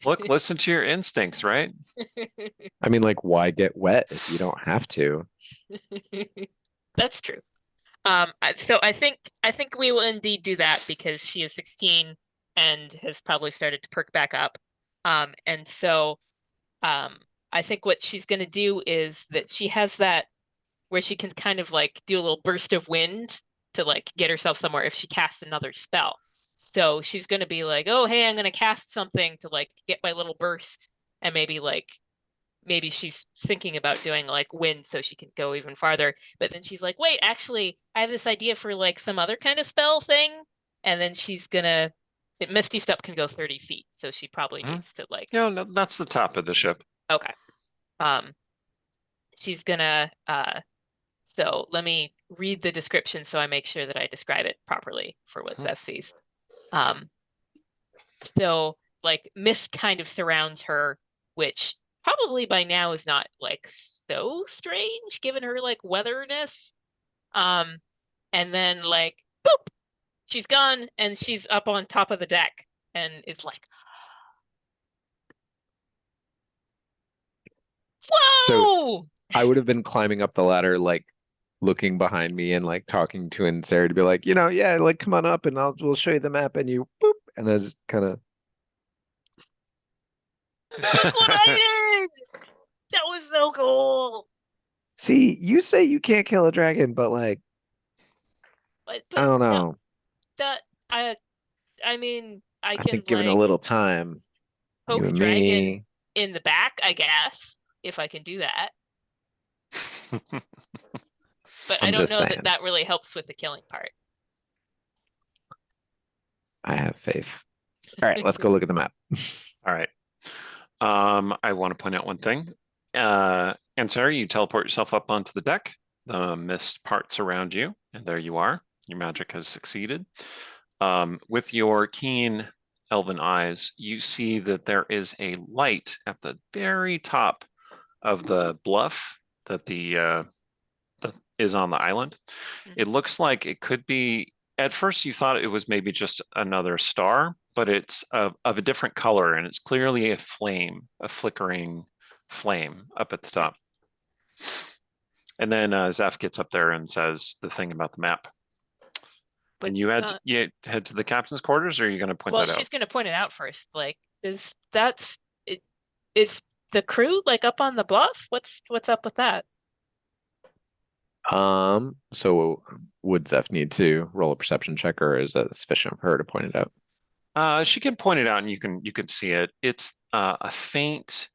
look, listen to your instincts, right? I mean, like, why get wet if you don't have to? That's true. So I think we will indeed do that because she is 16 and has probably started to perk back up. And so I think what she's going to do is that she has that where she can kind of like do a little burst of wind to like get herself somewhere if she casts another spell. So she's going to be like, oh, hey, I'm going to cast something to like get my little burst. And maybe she's thinking about doing like wind so she can go even farther. But then she's like, wait, actually, I have this idea for like some other kind of spell thing. And then she's going to Misty Step can go 30 feet, so she probably needs to like. Yeah, no, that's the top of the ship. Okay. She's gonna. So let me read the description so I make sure that I describe it properly for what Zeph sees. So like mist kind of surrounds her, which probably by now is not like so strange given her like weatherness. And then like boop. She's gone and she's up on top of the deck and it's like, whoa! So I would have been climbing up the ladder, like looking behind me and like talking to Ansari to be like, yeah, like come on up and we'll show you the map and you boop. And I just kind of. That's what I did! That was so cool. See, you say you can't kill a dragon, but like, But I don't know. No, that I mean, I can think given like a little time, poke you a and dragon me. in the back, I guess, if I can do that. But I I'm don't just know saying. that really helps with the killing part. I have faith. All right, let's go look at the map. All right. I want to point out one thing. Ansari, you teleport yourself up onto the deck. The mist parts around you, and there you are. Your magic has succeeded. With your keen elven eyes, you see that there is a light at the very top of the bluff that that is on the island. It looks like it could be, at first you thought it was maybe just another star, but it's of a different color, and it's clearly a flame, a flickering flame up at the top. And then Zeph gets up there and says the thing about the map. But, and you head to the captain's quarters, or are you going to point that out? Well, she's going to point it out first. Like, is the crew like up on the bluff? What's up with that? So would Zeph need to roll a perception check, or is that sufficient for her to point it out? She can point it out, and you can see it. It's a faint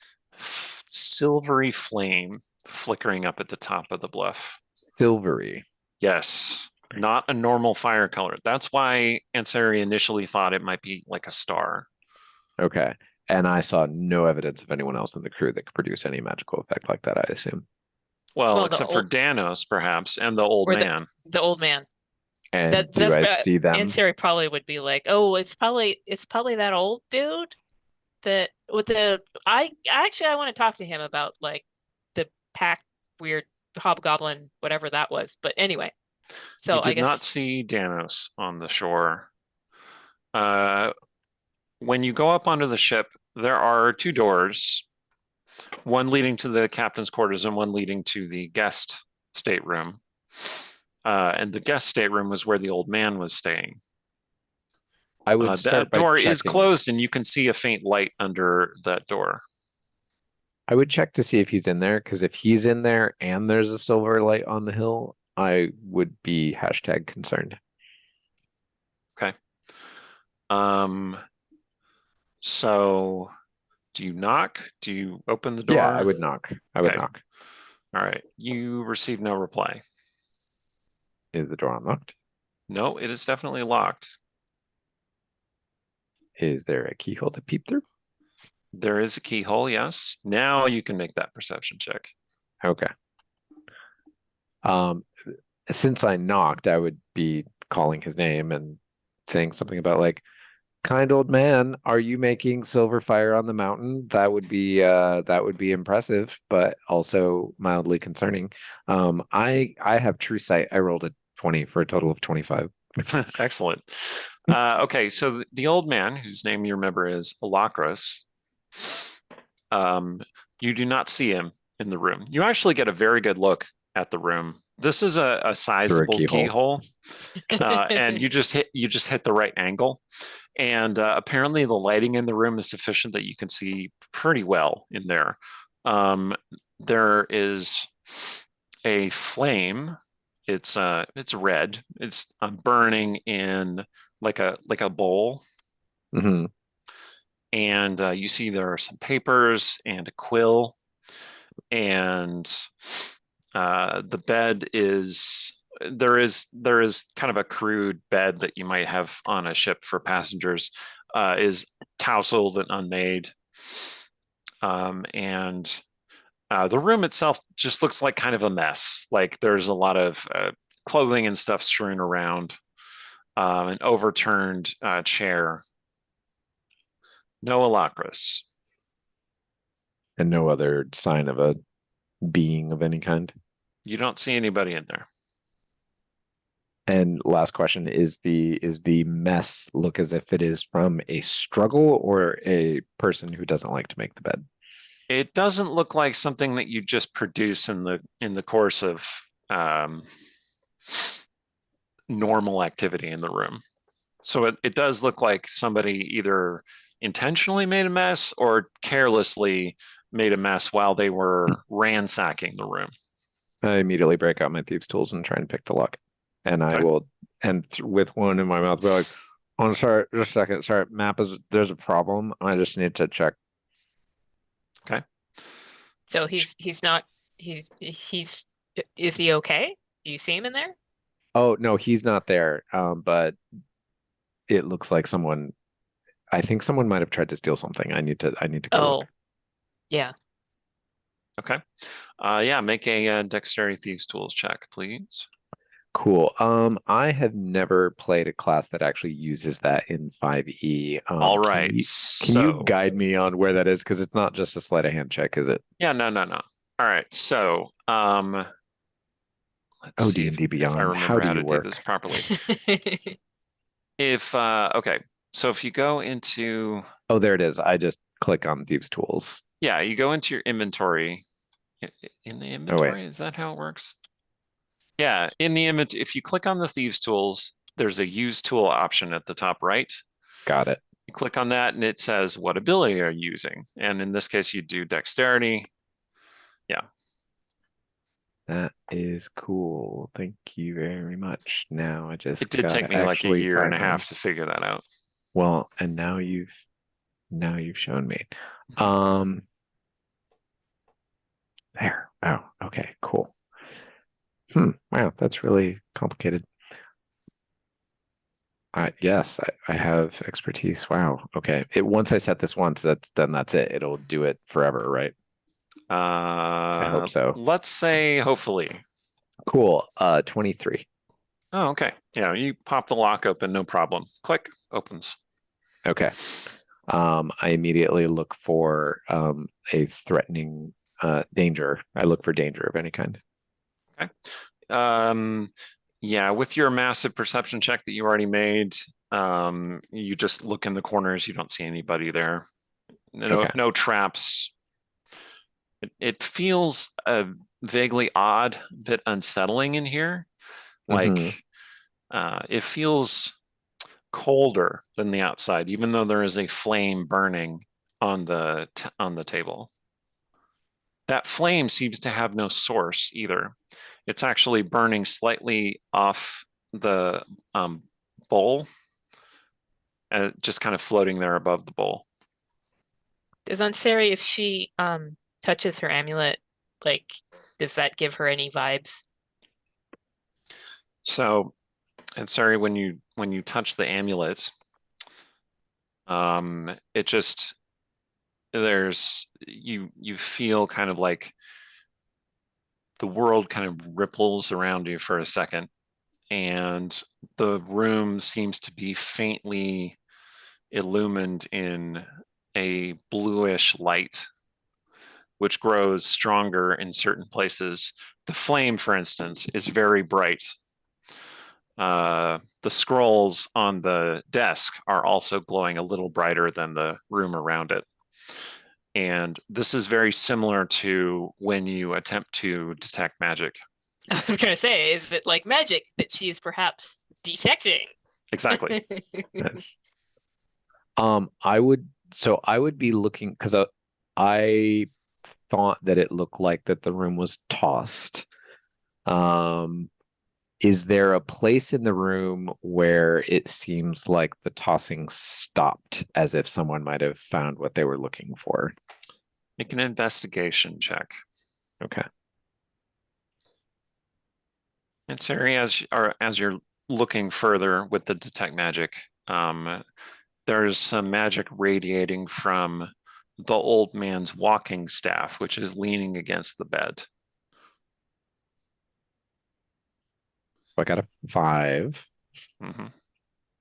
silvery flame flickering up at the top of the bluff. Silvery. Yes, not a normal fire color. That's why Ansari initially thought it might be like a star. Okay. And I saw no evidence of anyone else in the crew that could produce any magical effect like that, I assume. Well, except for Danos, perhaps, and the old man. The old man. And do I see them? Ansari probably would be like, "Oh, it's probably that old dude that with the I want to talk to him about like the pack weird hobgoblin, whatever that was." But anyway, so you did I guess not see Danos on the shore. When you go up onto the ship, there are two doors, one leading to the captain's quarters and one leading to the guest stateroom. And the guest stateroom was where the old man was staying. I would start that door by is closed, and you can see a faint light under that door. I would check to see if he's in there, because if he's in there and there's a silver light on the hill, I would be #concerned. Okay. So do you knock? Do you open the door? Yeah, I would knock. I would knock. All right. You receive no reply. Is the door unlocked? No, it is definitely locked. Is there a keyhole to peep through? There is a keyhole, yes. Now you can make that perception check. Okay. Since I knocked, I would be calling his name and saying something about like, "Kind old man, are you making silver fire on the mountain?" That would be impressive, but also mildly concerning. I have true sight. I rolled a 20 for a total of 25. Excellent. Okay, so the old man, whose name you remember is Alacrus, you do not see him in the room. You actually get a very good look at the room. This is a sizable keyhole, and you just hit the right angle. And apparently the lighting in the room is sufficient that you can see pretty well in there. There is a flame. It's red. It's burning in like a bowl. Mm-hmm. And you see there are some papers and a quill, and the bed is there is kind of a crude bed that you might have on a ship for passengers, is tousled and unmade, and the room itself just looks like kind of a mess. Like there's a lot of clothing and stuff strewn around, an overturned chair. No Alacrus. And no other sign of a being of any kind. You don't see anybody in there. And last question, is the mess look as if it is from a struggle or a person who doesn't like to make the bed? It doesn't look like something that you just produce in the course of normal activity in the room. So it does look like somebody either intentionally made a mess or carelessly made a mess while they were ransacking the room. I immediately break out my thieves' tools and try and pick the lock. And I will, and with one in my mouth, be like, "Oh, sorry, just a second. Sorry, there's a problem. I just need to check." Okay. So is he okay? Do you see him in there? Oh, no, he's not there. But it looks like I think someone might have tried to steal something. I need to go look. Yeah. Okay. Yeah, make a dexterity thieves tools check, please. Cool. I have never played a class that actually uses that in 5e. All Can right, can you so guide me on where that is? Because it's not just a sleight of hand check, is it? yeah, no. All right, so let's Oh, see D&D if I Beyond. How remember do how you to do work? this properly. If okay, so if you go into Oh, there it is. I just click on Thieves Tools. yeah, you go into your inventory. In the Oh, wait. inventory, is that how it works? Yeah, in the image, if you click on the Thieves Tools, there's a Use Tool option at the top right. Got it. You click on that and it says, what ability are you using? And in this case, you do Dexterity. Yeah. That is cool. Thank you very much. Now I just It did take gotta me like a actually year and find a them. half to figure that out. Well, and now you've shown me. There. Oh, okay, cool. Wow, that's really complicated. Yes, I have expertise. Wow. Okay. Once I set this once, that's it. It'll do it forever, right? I hope so. Let's say hopefully. Cool. 23. Oh, okay. Yeah, you pop the lock open, no problem. Click, opens. Okay. I immediately look for a threatening danger. I look for danger of any kind. Okay. Yeah, with your massive perception check that you already made, you just look in the corners, you don't see anybody there. Okay. No traps. It feels vaguely odd, a bit unsettling in here. Like it feels colder than the outside, even though there is a flame burning on the table. That flame seems to have no source either. It's actually burning slightly off the bowl, just kind of floating there above the bowl. Does Ansari, if she touches her amulet, like, does that give her any vibes? So, and sorry, when you touch the amulet, it just you feel kind of like the world kind of ripples around you for a second, and the room seems to be faintly illumined in a bluish light, which grows stronger in certain places. The flame, for instance, is very bright. The scrolls on the desk are also glowing a little brighter than the room around it. And this is very similar to when you attempt to detect magic. I was going to say, is it like magic that she is perhaps detecting? Exactly. Yes. I would be looking because I thought that it looked like that the room was tossed. Is there a place in the room where it seems like the tossing stopped, as if someone might have found what they were looking for? Make an investigation check. Okay. And Sari, as you're looking further with the detect magic, there's some magic radiating from the old man's walking staff, which is leaning against the bed. I got a 5.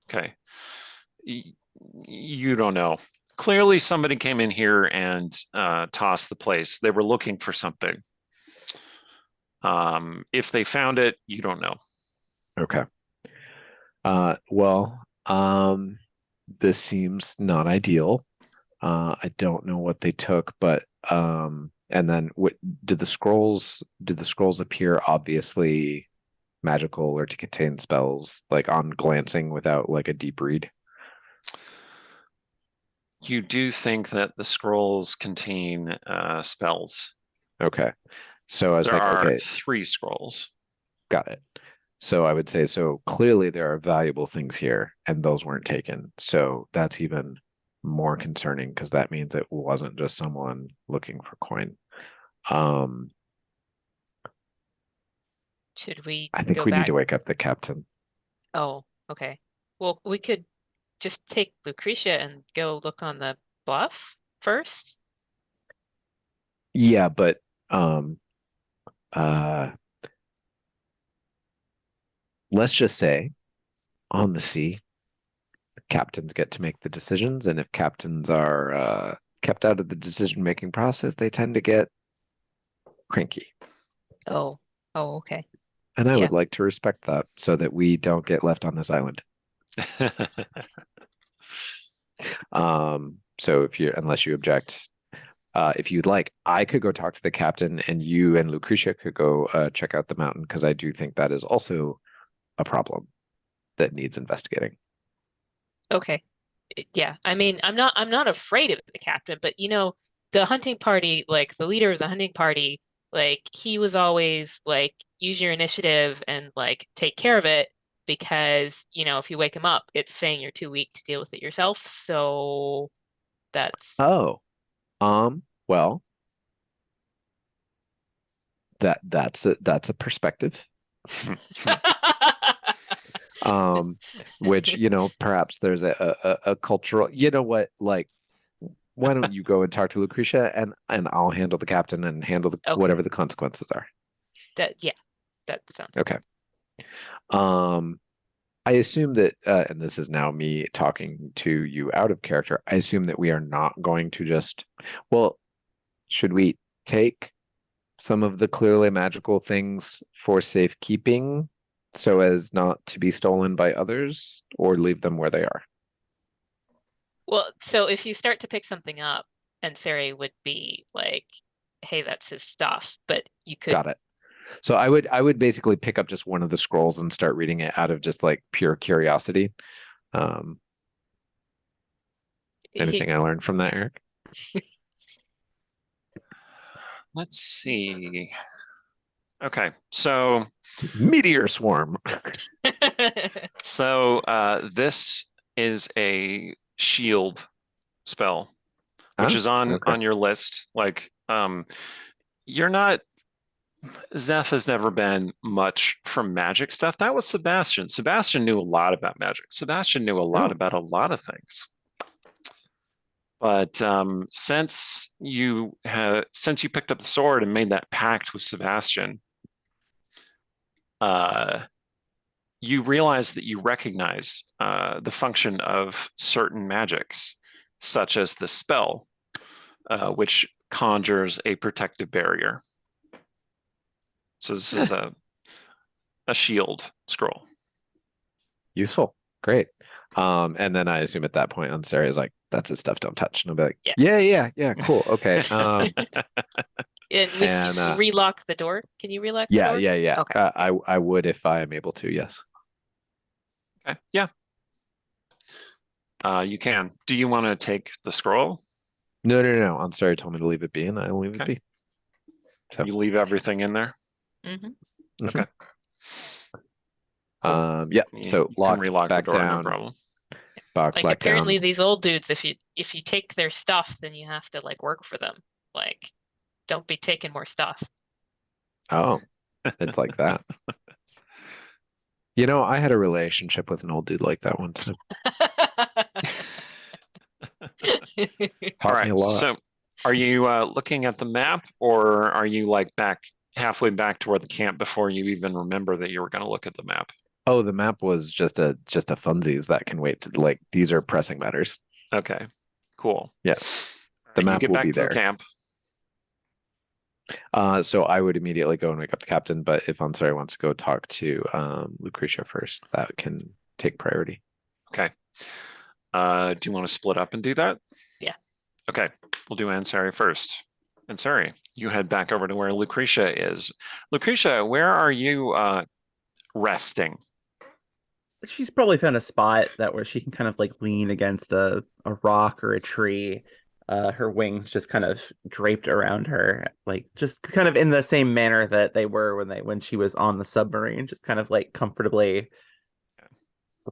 Okay. You don't know. Clearly, somebody came in here and tossed the place. They were looking for something. If they found it, you don't know. Okay. Well, this seems not ideal. I don't know what they took, but and then did the scrolls appear obviously magical or to contain spells, like on glancing without like a deep read? You do think that the scrolls contain spells. Okay. So I was There like, are okay, 3 scrolls. got it. So I would say, so clearly there are valuable things here, and those weren't taken. So that's even more concerning because that means it wasn't just someone looking for coin. Should we I think go we need back? to wake up the captain. Oh, okay. Well, we could just take Lucretia and go look on the bluff first. Yeah, but uh let's just say on the sea, captains get to make the decisions, and if captains are kept out of the decision-making process, they tend to get cranky. Oh, okay. And I Yeah. would like to respect that so that we don't get left on this island. So unless you object, if you'd like, I could go talk to the captain, and you and Lucretia could go check out the mountain, because I do think that is also a problem that needs investigating. Okay. Yeah. I mean, I'm not afraid of the captain, but the hunting party, like the leader of the hunting party, like he was always like, use your initiative and like take care of it, because if you wake him up, it's saying you're too weak to deal with it yourself. So that's Oh, well, that's a perspective. Which perhaps there's a cultural. You know what? Like, why don't you go and talk to Lucretia, and I'll handle the captain and handle Okay. whatever the consequences are. that sounds Okay. I assume that, and this is now me talking to you out of character, I assume that we are not going to just, well, should we take some of the clearly magical things for safekeeping so as not to be stolen by others, or leave them where they are? Well, so if you start to pick something up, and Sari would be like, hey, that's his stuff, but you could. Got it. So I would basically pick up just one of the scrolls and start reading it out of just like pure curiosity. Anything I learned from that, Eric? Let's see. Okay, so Meteor swarm. so this is a shield spell, which is on your list. Like, you're not. Zeph has never been much from magic stuff. That was Sebastian. Sebastian knew a lot about magic. Sebastian knew a lot about a lot of things. But since you picked up the sword and made that pact with Sebastian, you realize that you recognize the function of certain magics, such as the spell, which conjures a protective barrier. So this is a shield scroll. Useful. Great. And then I assume at that point Ansari is like, that's his stuff, don't touch. And I'll be like, yeah, cool. Okay. And relock the door. Can you relock the door? Yeah. Okay. I would if I am able to, yes. Okay. Yeah. You can. Do you want to take the scroll? No. Ansari told me to leave it be, and I'll leave it be. So you leave everything in there? Mm-hmm. Okay. Yeah. So lock relock back the door, down. no problem. Like apparently these old dudes, if you take their stuff, then you have to like work for them. Like, don't be taking more stuff. Oh, it's like that. I had a relationship with an old dude like that one time. All right. So are you looking at the map, or are you like halfway back toward the camp before you even remember that you were going to look at the map? Oh, the map was just a funsies that can wait to, like, these are pressing matters. Okay, cool. Yes. The map will be there. The camp. So I would immediately go and wake up the captain, but if Ansari wants to go talk to Lucretia first, that can take priority. Okay. Do you want to split up and do that? Yeah. Okay, we'll do Ansari first. Ansari, you head back over to where Lucretia is. Lucretia, where are you resting? She's probably found a spot where she can kind of like lean against a rock or a tree. Her wings just kind of draped around her, like just kind of in the same manner that they were when she was on the submarine, just kind of like comfortably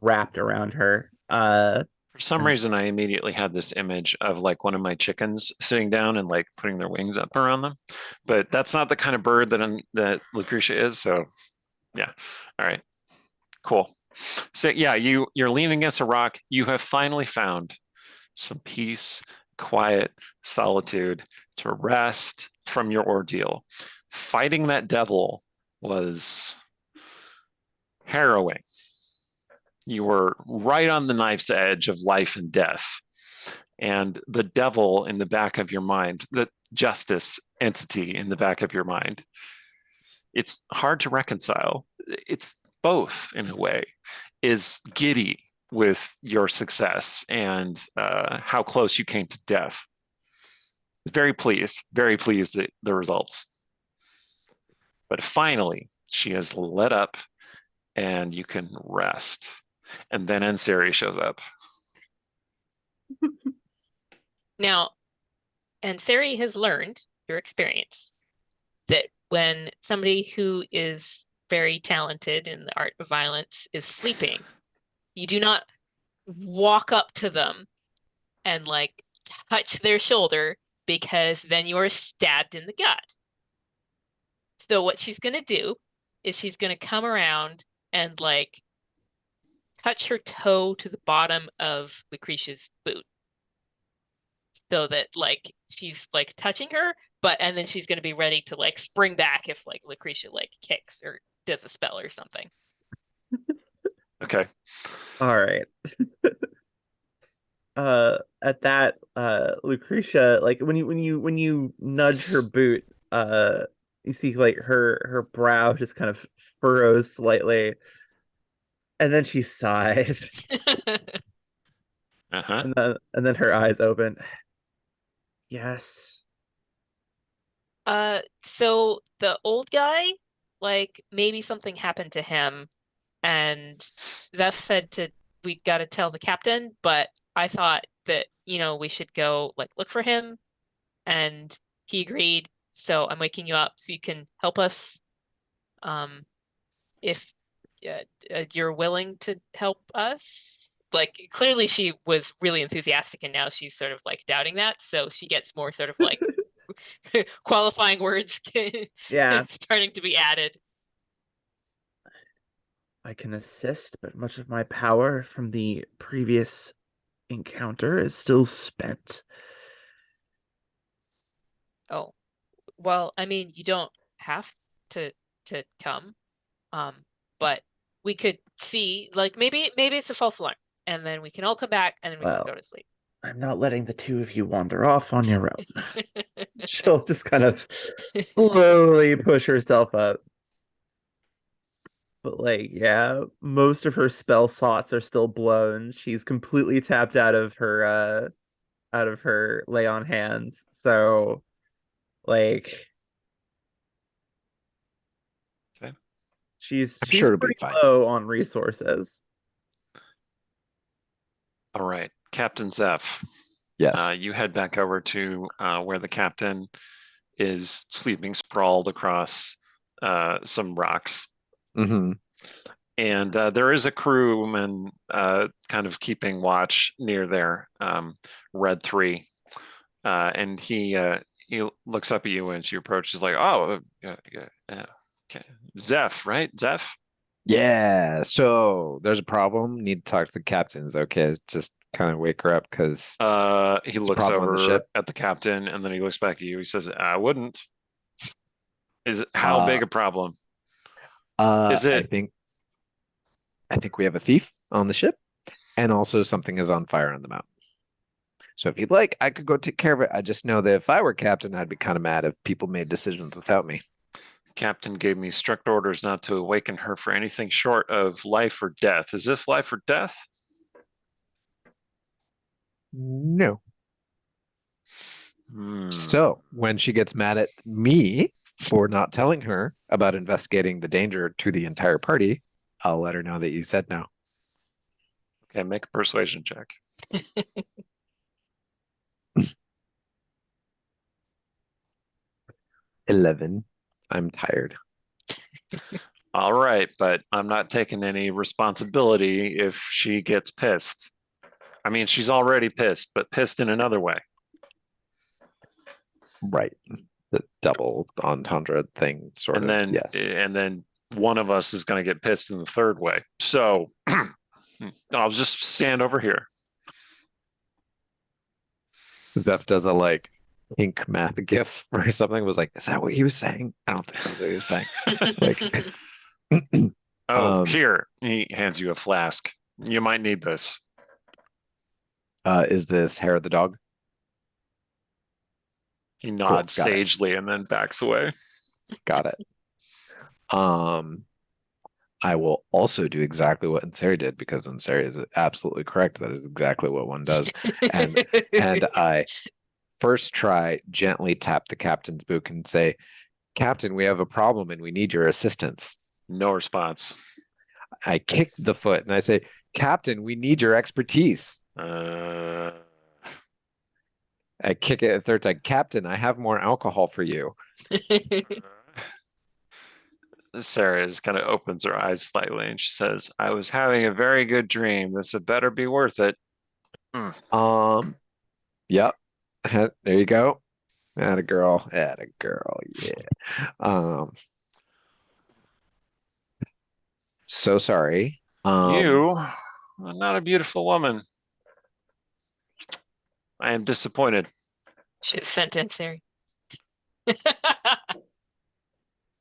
wrapped around her. For some reason, I immediately had this image of like one of my chickens sitting down and like putting their wings up around them, but that's not the kind of bird that Lucretia is. So, yeah. All right. Cool. So yeah, you're leaning against a rock. You have finally found some peace, quiet, solitude to rest from your ordeal. Fighting that devil was harrowing. You were right on the knife's edge of life and death. And the devil in the back of your mind, the justice entity in the back of your mind, it's hard to reconcile. It's both in a way, is giddy with your success and how close you came to death. Very pleased at the results. But finally, she has let up and you can rest. And then Ansari shows up. Now, Ansari has learned your experience that when somebody who is very talented in the art of violence is sleeping, you do not walk up to them and like touch their shoulder, because then you are stabbed in the gut. So what she's going to do is she's going to come around and like touch her toe to the bottom of Lucretia's boot, so that like she's like touching her, and then she's going to be ready to like spring back if like Lucretia like kicks or does a spell or something. Okay. All right. At that, Lucretia, like when you nudge her boot, you see like her brow just kind of furrows slightly, and then she sighs, Uh-huh. and then her eyes open. Yes. So the old guy, like maybe something happened to him, and Zeph said we got to tell the captain, but I thought that, we should go like look for him, and he agreed. So I'm waking you up so you can help us. If you're willing to help us. Like clearly she was really enthusiastic, and now she's sort of like doubting that. So she gets more sort of like qualifying words Yeah. starting to be added. I can assist, but much of my power from the previous encounter is still spent. Oh, well, I mean, you don't have to come, but we could see, like maybe it's a false alarm, and then we can all come back, and then we Well, can go to sleep. I'm not letting the two of you wander off on your own. She'll just kind of slowly push herself up. But like, yeah, most of her spell slots are still blown. She's completely tapped out of her lay on hands. So like Okay. she's sure it'll be pretty fine. low on resources. All right. Captain Zeph, Yes. you head back over to where the captain is sleeping sprawled across some rocks. Mm-hmm. And there is a crewman kind of keeping watch near there, Red 3. And he looks up at you as you approach. He's like, oh, okay. Zeph, right? Zeph? Yeah. So there's a problem. Need to talk to the captains. Okay. Just kind of wake her up because He looks problem on the over ship. at the captain, and then he looks back at you. He says, I wouldn't. How big a problem? Is it? I think we have a thief on the ship, and also something is on fire on the mountain. So if you'd like, I could go take care of it. I just know that if I were captain, I'd be kind of mad if people made decisions without me. Captain gave me strict orders not to awaken her for anything short of life or death. Is this life or death? No. Hmm. So when she gets mad at me for not telling her about investigating the danger to the entire party, I'll let her know that you said no. Okay, make a persuasion check. 11. I'm tired. All right, but I'm not taking any responsibility if she gets pissed. I mean, she's already pissed, but pissed in another way. Right. The double entendre thing, sort And of. then, Yes. and then one of us is going to get pissed in the third way. So I'll just stand over here. Zeph does a like ink math gif or something. Was like, is that what he was saying? I don't think that's what he was saying. Like, Oh, Um, here. He hands you a flask. You might need this. Is this hair of the dog? He nods got it. sagely and then backs away. Got it. I will also do exactly what Ansari did because Ansari is absolutely correct. That is exactly what one does. And I first try gently tap the captain's boot and say, Captain, we have a problem and we need your assistance. No response. I kick the foot and I say, Captain, we need your expertise. Uh, I kick it a third time. Captain, I have more alcohol for you. Sarah just kind of opens her eyes slightly and she says, I was having a very good dream. This had better be worth it. Yep. There you go. Atta girl. Atta girl. Yeah. So sorry. You are not a beautiful woman. I am disappointed. Should have sent in Sari.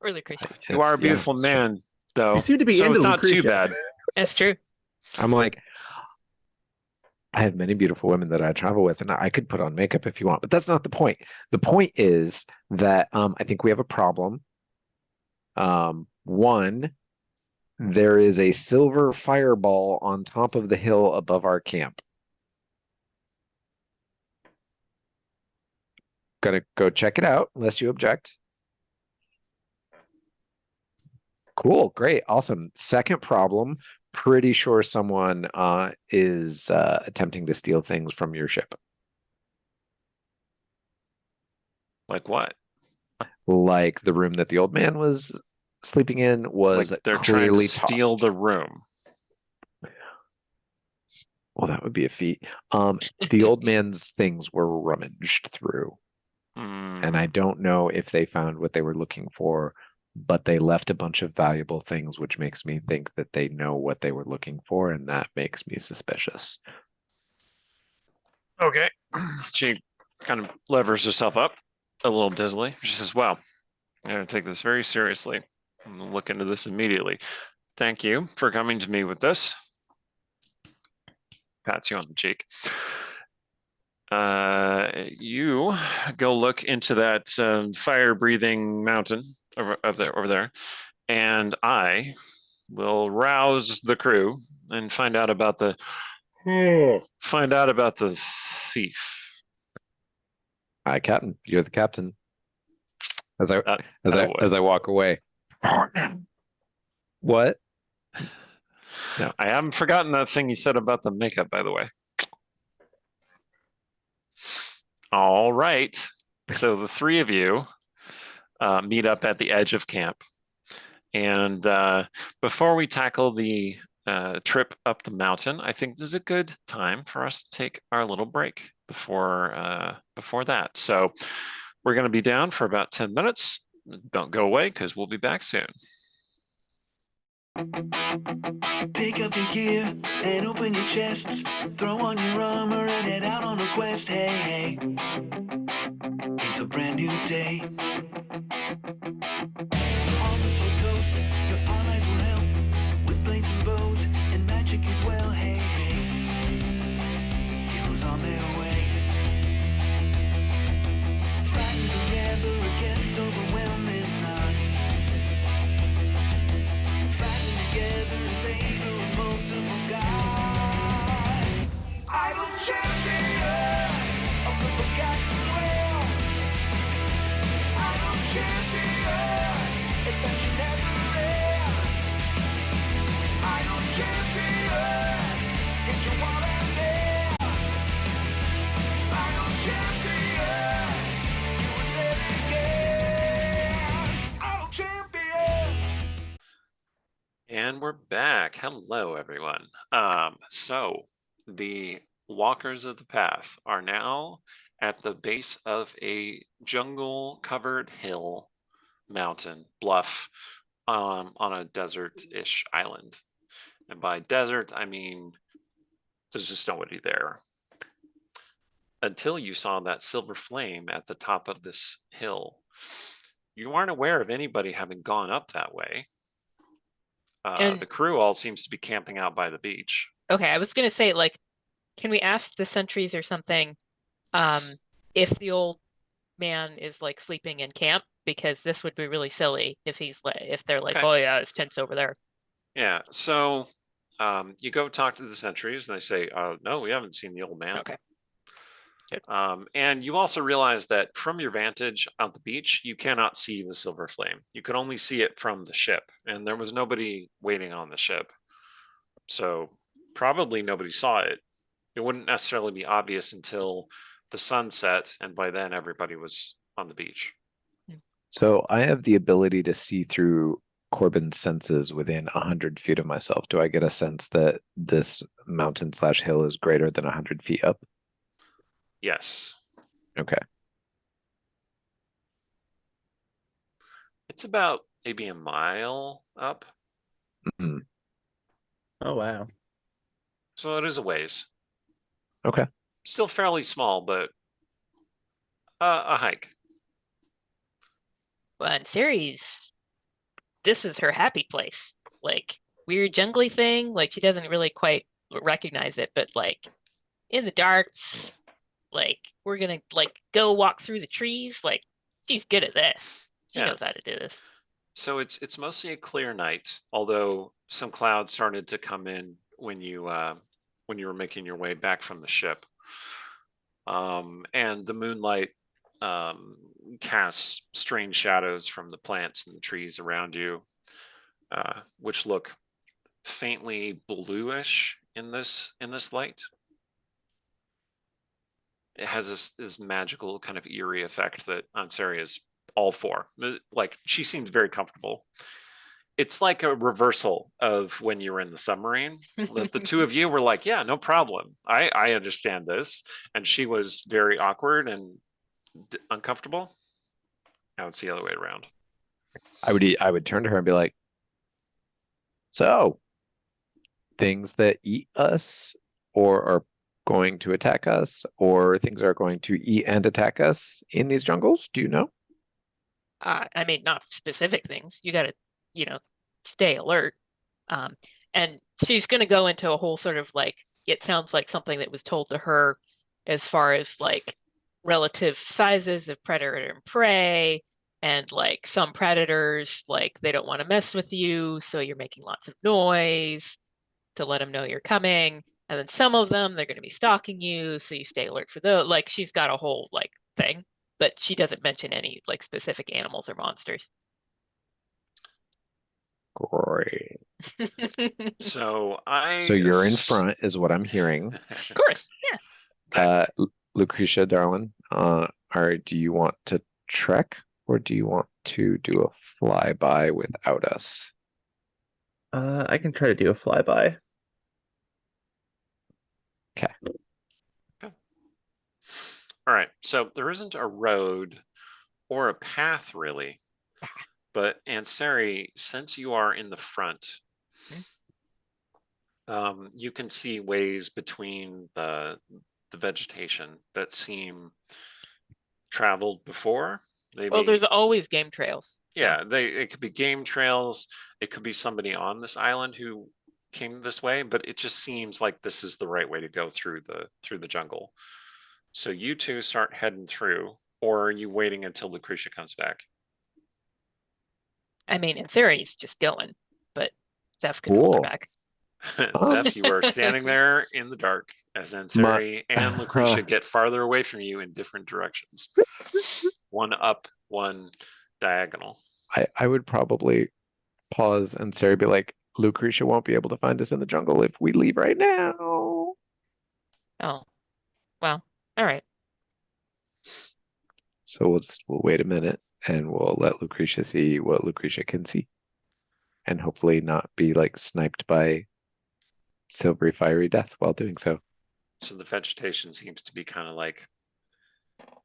Or Lucretia. You are a yeah, beautiful it's true. man, though. You seem to be so into it's not too Lucretia. bad. That's true. I'm like, I have many beautiful women that I travel with, and I could put on makeup if you want, but that's not the point. The point is that I think we have a problem. One, there is a silver fireball on top of the hill above our camp. Gonna go check it out, unless you object. Cool, great, awesome. Second problem, pretty sure someone is attempting to steal things from your ship. Like what? Like the room that the old man was sleeping in was Like they're trying to clearly steal tossed. the room. Well, that would be a feat. The old man's things were rummaged through, and I don't know if they found what they were looking for, but they left a bunch of valuable things, which makes me think that they know what they were looking for, and that makes me suspicious. Okay. She kind of levers herself up a little dizzily. She says, well, I'm going to take this very seriously. I'm going to look into this immediately. Thank you for coming to me with this. Pats you on the cheek. You go look into that fire-breathing mountain over there, and I will rouse the crew and find out about the thief. Hi, Captain. You're the captain. As I Attaboy. walk away. What? No, I haven't forgotten that thing you said about the makeup, by the way. All right. So the three of you meet up at the edge of camp. And before we tackle the trip up the mountain, I think this is a good time for us to take our little break before that. So we're going to be down for about 10 minutes. Don't go away because we'll be back soon. Pick up your gear and open your chests. Throw on your armor and head out on a quest. Hey, hey. It's a brand new day. On the South Coast, your allies will help with blades and bows and magic as well. Hey, hey. Heroes on their way. Fighting together against overwhelming odds. Fighting together in favor of multiple gods. Idle champions of the forgotten realms. Idle champions, adventure never ends. Idle champions, get your wallet there. Idle champions, you will say it again. Idle champions. And we're back. Hello, everyone. So the walkers of the path are now at the base of a jungle-covered hill, mountain, bluff, on a desert-ish island. And by desert, I mean there's just nobody there. Until you saw that silver flame at the top of this hill. You weren't aware of anybody having gone up that way. And- The crew all seems to be camping out by the beach. Okay, I was gonna say, like, can we ask the sentries or something, if the old man is like sleeping in camp? Because this would be really silly if he's like, if they're like, Okay. oh yeah, his tent's over there. Yeah, so you go talk to the sentries, and they say, no, we haven't seen the old man. Okay. Good. And you also realize that from your vantage on the beach, you cannot see the silver flame. You can only see it from the ship, and there was nobody waiting on the ship. So probably nobody saw it. It wouldn't necessarily be obvious until the sun set, and by then everybody was on the beach. So I have the ability to see through Corbin's senses within 100 feet of myself. Do I get a sense that this mountain/hill is greater than 100 feet up? Yes. Okay. It's about maybe a mile up. Mhm. Oh wow. So it is a ways. Okay. Still fairly small, but a hike. Well, and Ceres, this is her happy place. Like, weird jungly thing. Like, she doesn't really quite recognize it, but like in the dark, like we're gonna like go walk through the trees. Like, she's good at this. She Yeah. knows how to do this. So it's mostly a clear night, although some clouds started to come in when you were making your way back from the ship. And the moonlight casts strange shadows from the plants and the trees around you, which look faintly bluish in this light. It has this magical kind of eerie effect that Ansari is all for. Like, she seems very comfortable. It's like a reversal of when you were in the submarine. The two of you were like, yeah, no problem. I understand this. And she was very awkward and uncomfortable. Now it's the other way around. I would turn to her and be like, so things that eat us or are going to attack us, or things are going to eat and attack us in these jungles? Do you know? I mean, not specific things. You gotta, stay alert. And she's gonna go into a whole sort of like, it sounds like something that was told to her as far as like relative sizes of predator and prey, and like some predators, like they don't want to mess with you, so you're making lots of noise to let them know you're coming. And then some of them, they're going to be stalking you, so you stay alert for those. Like, she's got a whole like thing, but she doesn't mention any like specific animals or monsters. Great. So So you're in front, is what I'm hearing. Of course, yeah. Lucretia, darling, do you want to trek, or do you want to do a flyby without us? I can try to do a flyby. All right. So there isn't a road or a path really, but Ansari, since you are in the front, you can see ways between the vegetation that seem traveled before. Maybe. Well, there's always game trails. So. Yeah, it could be game trails. It could be somebody on this island who came this way, but it just seems like this is the right way to go through the jungle. So you two start heading through, or are you waiting until Lucretia comes back? I mean, in theory, he's just going, but Zeph can hold her Cool. back. Zeph, you are standing there in the dark as Ansari and Lucretia get farther away from you in different directions. One up, one diagonal. I would probably pause and Sarah be like, Lucretia won't be able to find us in the jungle if we leave right now. Oh, well, all right. So we'll wait a minute and we'll let Lucretia see what Lucretia can see. And hopefully not be like sniped by silvery fiery death while doing so. So the vegetation seems to be kind of like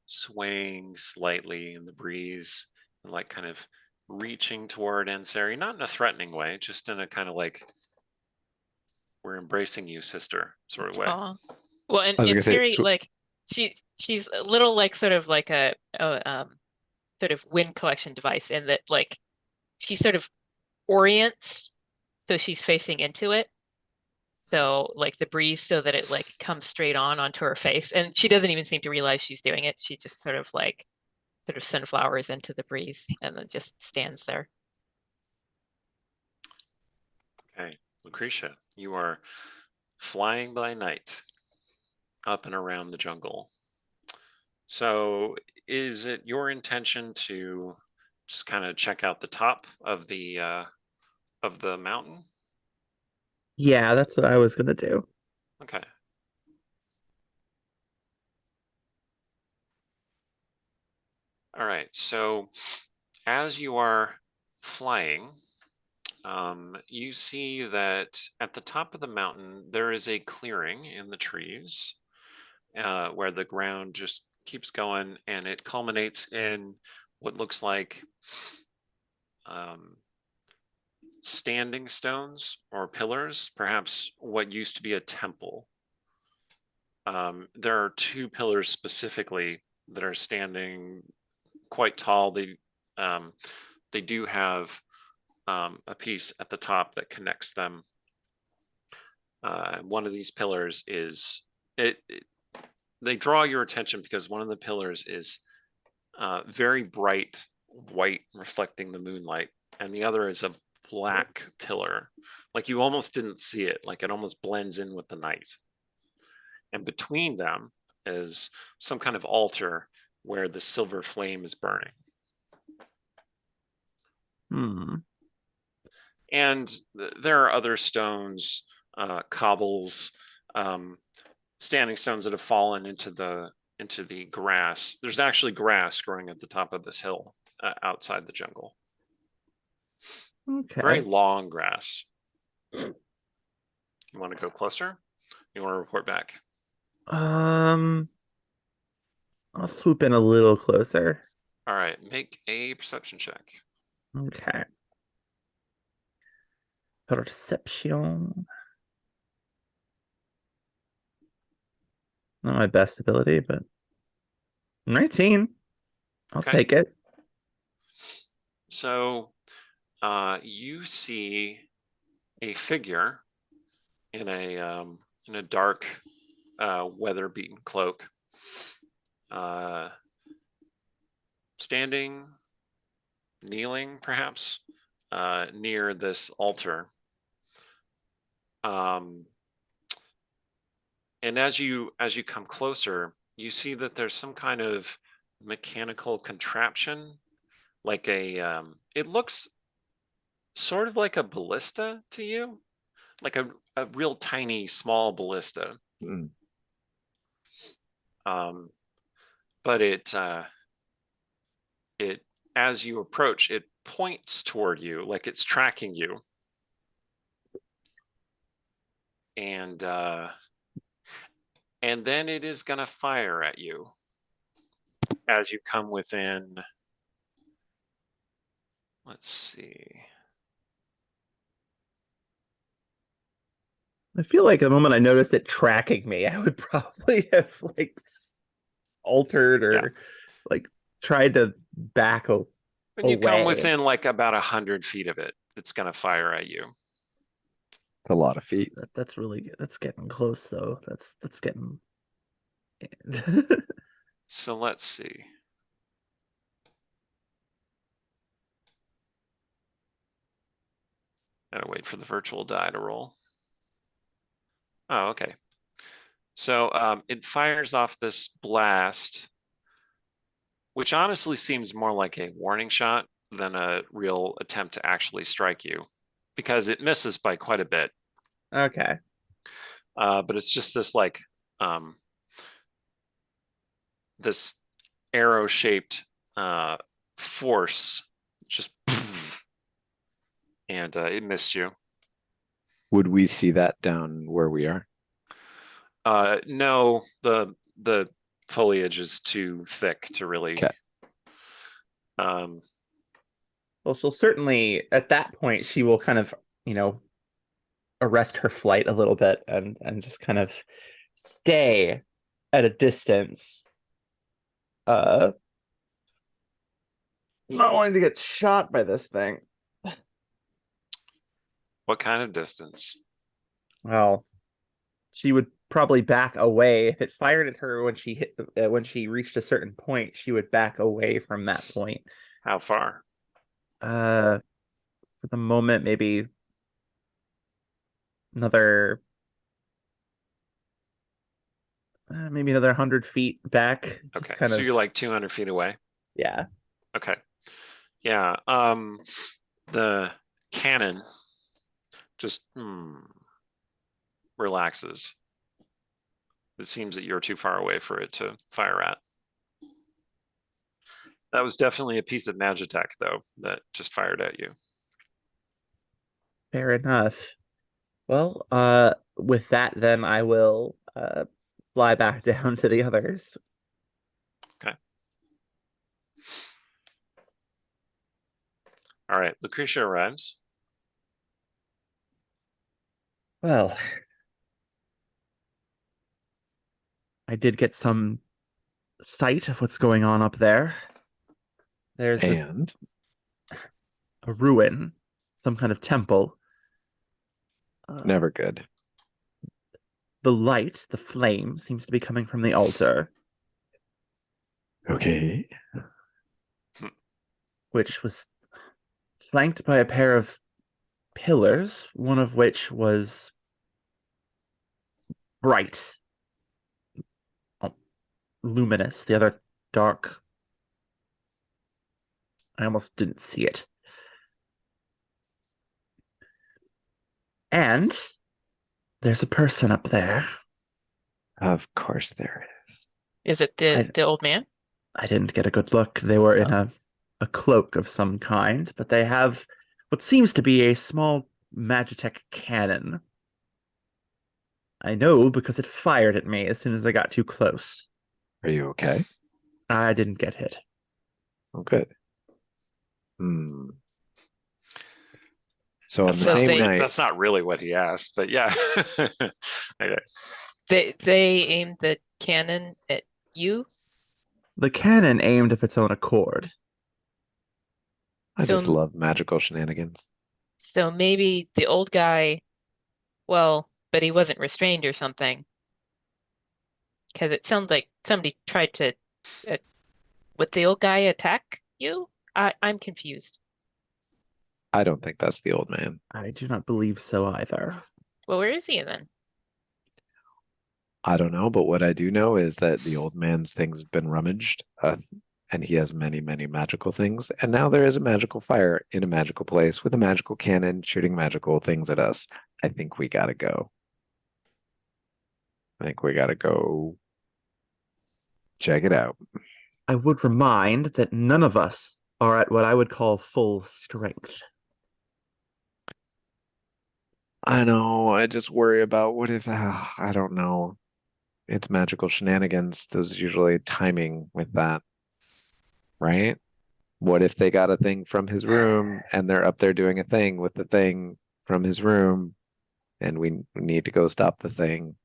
swaying slightly in the breeze and like kind of reaching toward Ansari, not in a threatening way, just in a kind of like, we're embracing you, sister, sort of way. Aw. Well, and I was in gonna say, theory, like she's a little like sort of like a sort of wind collection device in that like she sort of orients so she's facing into it. So like the breeze, so that it like comes straight onto her face, and she doesn't even seem to realize she's doing it. She just sort of sunflowers into the breeze and then just stands there. Okay, Lucretia, you are flying by night up and around the jungle. So is it your intention to just kind of check out the top of the mountain? Yeah, that's what I was gonna do. Okay. All right, so as you are flying, you see that at the top of the mountain, there is a clearing in the trees where the ground just keeps going, and it culminates in what looks like standing stones or pillars, perhaps what used to be a temple. There are two pillars specifically that are standing quite tall. They do have a piece at the top that connects them. One of these pillars is they draw your attention because one of the pillars is very bright white, reflecting the moonlight, and the other is a black pillar. Like you almost didn't see it, like it almost blends in with the night. And between them is some kind of altar where the silver flame is burning. And there are other stones, cobbles, standing stones that have fallen into the grass. There's actually grass growing at the top of this hill outside the jungle. Okay. Very long grass. You want to go closer? You want to report back? I'll swoop in a little closer. All right, make a perception check. Okay. Perception. Not my best ability, but 19. I'll Okay. take it. So you see a figure in a dark weather-beaten cloak, standing, kneeling perhaps, near this altar. And as you come closer, you see that there's some kind of mechanical contraption, like it looks sort of like a ballista to you, like a real tiny small ballista. But it as you approach, it points toward you like it's tracking you. And then it is gonna fire at you as you come within, let's see. I feel like the moment I noticed it tracking me, I would probably have like altered or like tried to back away. When you come within like about 100 feet of it, it's gonna fire at you. It's a lot of feet. That's really good. That's getting close though. That's getting. So let's see. Gotta wait for the virtual die to roll. Oh, okay. So it fires off this blast, which honestly seems more like a warning shot than a real attempt to actually strike you, because it misses by quite a bit. Okay. But it's just this like this arrow-shaped force, just and it missed you. Would we see that down where we are? No, the foliage is too thick to really. Okay. Well, she'll certainly at that point she will kind of, arrest her flight a little bit and just kind of stay at a distance. Not wanting to get shot by this thing. What kind of distance? Well, she would probably back away if it fired at her when she hit when she reached a certain point. She would back away from that point. How far? For the moment, maybe another maybe another 100 feet back. Just Okay, kind so of you're like 200 feet away. yeah. Okay. Yeah. The cannon just relaxes. It seems that you're too far away for it to fire at. That was definitely a piece of Magitech, though, that just fired at you. Fair enough. Well, with that, then I will fly back down to the others. Okay. All right. Lucretia arrives. Well, I did get some sight of what's going on up there. There's And a ruin, some kind of temple. never good. The light, the flame, seems to be coming from the altar, Okay. which was flanked by a pair of pillars, one of which was bright, luminous, the other dark. I almost didn't see it. And there's a person up there. Of course there is. Is it the old man? I didn't get a good look. They were in a cloak of some kind, but they have what seems to be a small Magitech cannon. I know because it fired at me as soon as I got too close. Are you okay? I didn't get hit. Oh, good. So on the So same they- night, That's not really what he asked, but yeah. Okay. They aimed the cannon at you. The cannon aimed of its own accord. I just So- love magical shenanigans. So maybe the old guy, well, but he wasn't restrained or something. Because it sounds like somebody tried to, would the old guy attack you? I'm confused. I don't think that's the old man. I do not believe so either. Well, where is he then? I don't know, but what I do know is that the old man's things have been rummaged, and he has many, many magical things. And now there is a magical fire in a magical place with a magical cannon shooting magical things at us. I think we gotta go. I think we gotta go check it out. I would remind that none of us are at what I would call full strength. I know. I just worry about what if, I don't know. It's magical shenanigans. There's usually timing with that, right? What if they got a thing from his room and they're up there doing a thing with the thing from his room and we need to go stop the thing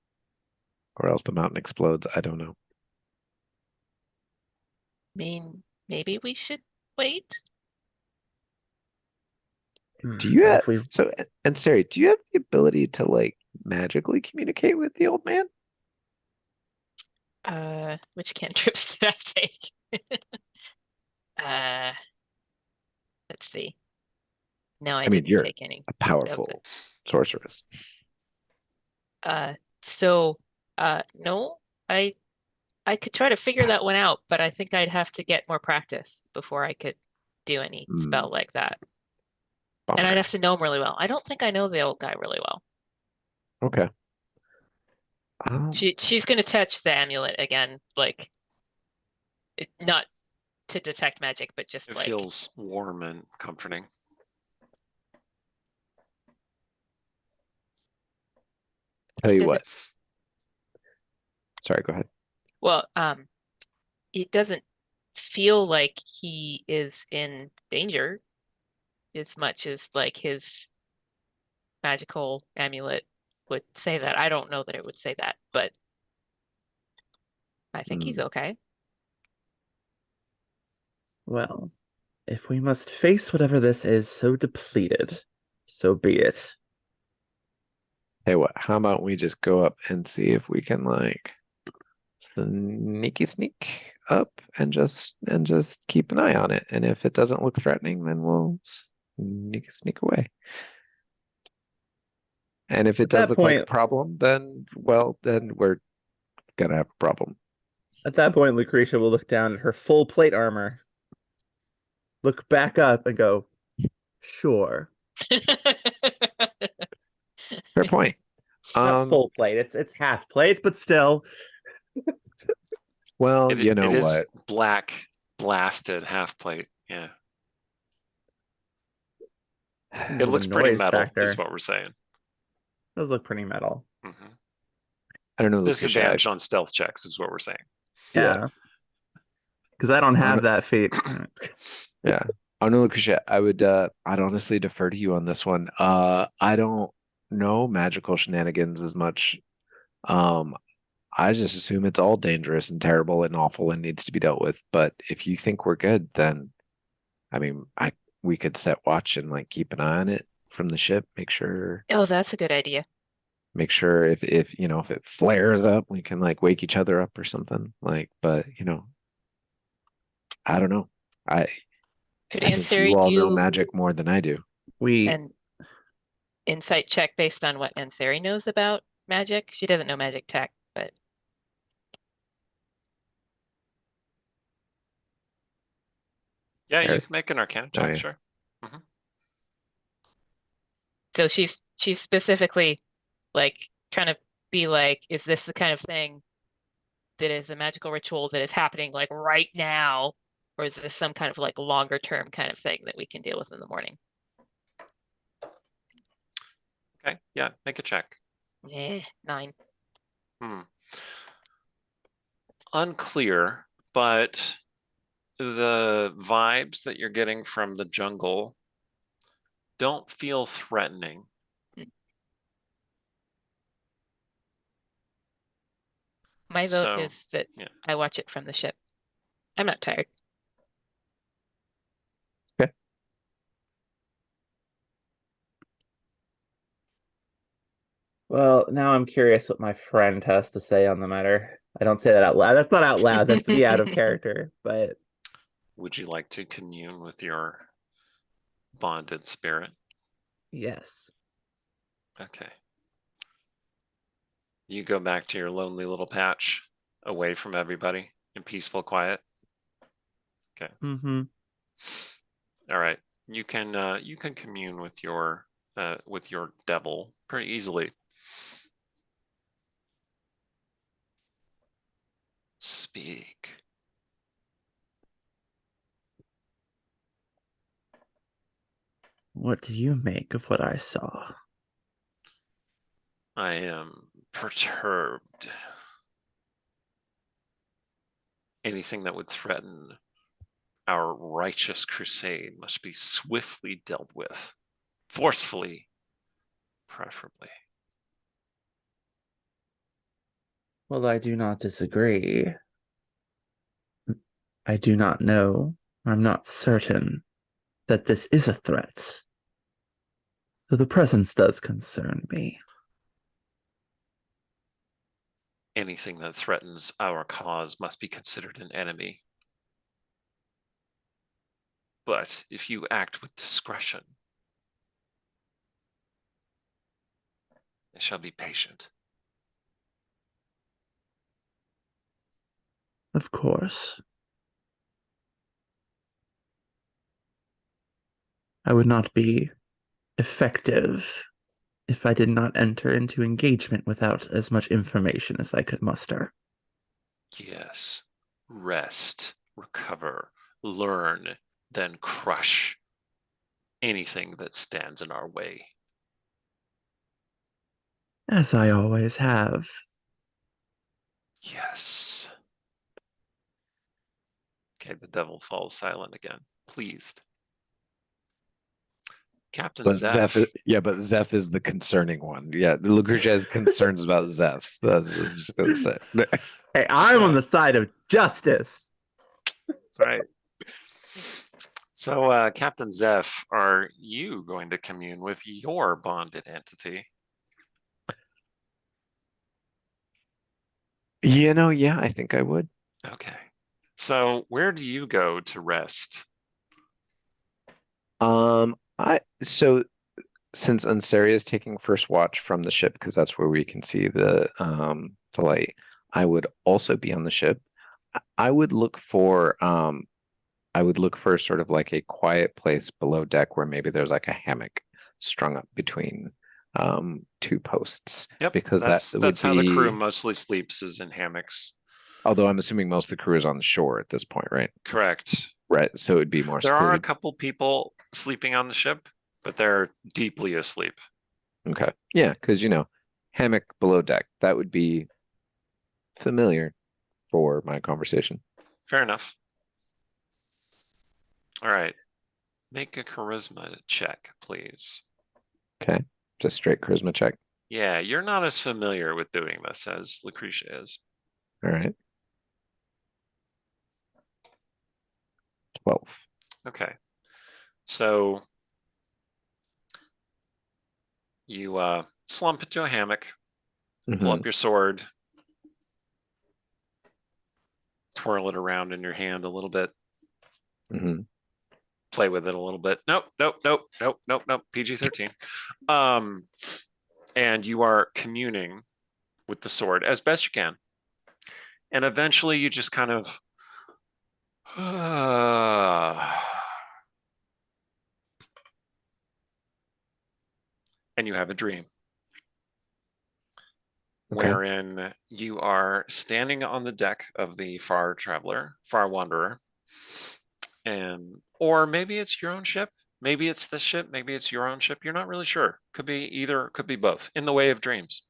or else the mountain explodes? I don't know. I mean, maybe we should wait. Do you But have, if we so, and Sari, do you have the ability to like magically communicate with the old man? Which cantrips did I take? Uh, let's see. No, I mean, didn't you're take any. A powerful sorceress. So, no, I could try to figure that one out, but I think I'd have to get more practice before I could do any spell like that. And I'd Bummer. have to know him really well. I don't think I know the old guy really well. Okay. She's gonna touch the amulet again, like not to detect magic, but just It like feels warm and comforting. Tell you Does what. Sorry, go ahead. well, it doesn't feel like he is in danger as much as like his magical amulet would say that. I don't know that it would say that, but I think he's okay. Well, if we must face whatever this is so depleted, so be it. Hey, what? How about we just go up and see if we can like sneak up and just keep an eye on it. And if it doesn't look threatening, then we'll sneak away. And if it At does that look like a point- problem, then well, then we're gonna have a problem. At that point, Lucretia will look down at her full plate armor, look back up, and go, "Sure." Fair point. Not full plate. It's half plate, but still. Well, It, you know it what? is black blasted half plate. Yeah. It The looks pretty noise metal, is factor what we're saying. does look pretty metal. Mhm. I don't know, Lucretia. Disadvantage on stealth checks is what we're saying. Yeah. Because I don't have Arno- that feat. Yeah. Oh no, Lucretia, I'd honestly defer to you on this one. I don't know magical shenanigans as much. I just assume it's all dangerous and terrible and awful and needs to be dealt with. But if you think we're good, then I mean, we could set watch and like keep an eye on it from the ship, make sure Oh, that's a good idea. if you know if it flares up, we can like wake each other up or something. Like, but you know, I don't know. Could I think Ansari you all know do magic more than I do. We an insight check based on what Ansari knows about magic? She doesn't know magic tech, but Yeah, you Eric? can make an Arcana Oh, check, yeah. sure. so she's specifically like trying to be like, is this the kind of thing that is a magical ritual that is happening like right now? Or is this some kind of like longer term kind of thing that we can deal with in the morning? Okay, yeah, make a check. 9. Unclear, but the vibes that you're getting from the jungle don't feel threatening. My vote So, is that yeah. I watch it from the ship. I'm not tired. Well, now I'm curious what my friend has to say on the matter. I don't say that out loud. That's not out loud. That's me out of character. But Would you like to commune with your bonded spirit? yes. Okay. You go back to your lonely little patch, away from everybody, in peaceful quiet. Okay. Mm-hmm. All right. You can commune with your devil pretty easily. Speak. What do you make of what I saw? I am perturbed. Anything that would threaten our righteous crusade must be swiftly dealt with, forcefully, preferably. Well, I do not disagree. I do not know. I'm not certain that this is a threat. Though the presence does concern me. Anything that threatens our cause must be considered an enemy. But if you act with discretion, I shall be patient. Of course. I would not be effective if I did not enter into engagement without as much information as I could muster. Yes. Rest, recover, learn, then crush anything that stands in our way. As I always have. Yes. Okay, the devil falls silent again, pleased. Captain But Zeph. but Zeph is the concerning one. Yeah, Lucretia has concerns about Zeph's. That's what I was just gonna say. Hey, I'm So- on the side of justice. That's right. So, Captain Zeph, are you going to commune with your bonded entity? Yeah, I think I would. Okay. So where do you go to rest? So since Ansaria is taking first watch from the ship, because that's where we can see the light, I would also be on the ship. I would look for sort of like a quiet place below deck where maybe there's like a hammock strung up between two posts. Yep, Because that would that's how the crew be, mostly sleeps, is in hammocks. although I'm assuming most of the crew is on the shore at this point, right? Correct. Right. So it would be more There are a secluded. couple people sleeping on the ship, but they're deeply asleep. Okay. Yeah, because hammock below deck, that would be familiar for my conversation. Fair enough. All right. Make a charisma check, please. Okay. Just straight charisma check. Yeah, you're not as familiar with doing this as Lucretia is. All right. 12. Okay. So you slump into a hammock, pull up your sword, twirl it around in your hand a little bit, play with it a little bit. Nope. PG-13. And you are communing with the sword as best you can. And eventually you just kind of and you have a dream. Okay. Wherein you are standing on the deck of the Far Wanderer, or maybe it's your own ship, maybe it's this ship, maybe it's your own ship. You're not really sure. Could be either, could be both. In the way of dreams.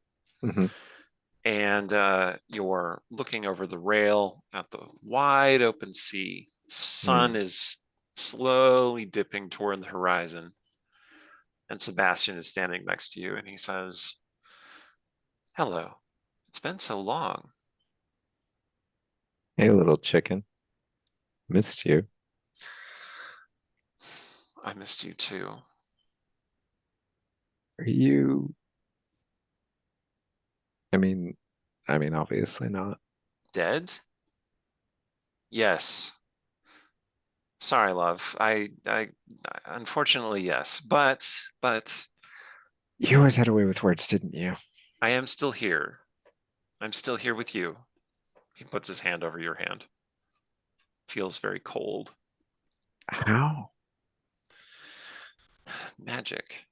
And you're looking over the rail at the wide open sea. Sun is slowly dipping toward the horizon, and Sebastian is standing next to you, and he says, "Hello, it's been so long." Hey, little chicken. Missed you. I missed you too. Are you? I mean, obviously not. Dead? Yes. Sorry, love. I unfortunately, yes. But You always had a way with words, didn't you? I am still here. I'm still here with you. He puts his hand over your hand. Feels very cold. How? Magic.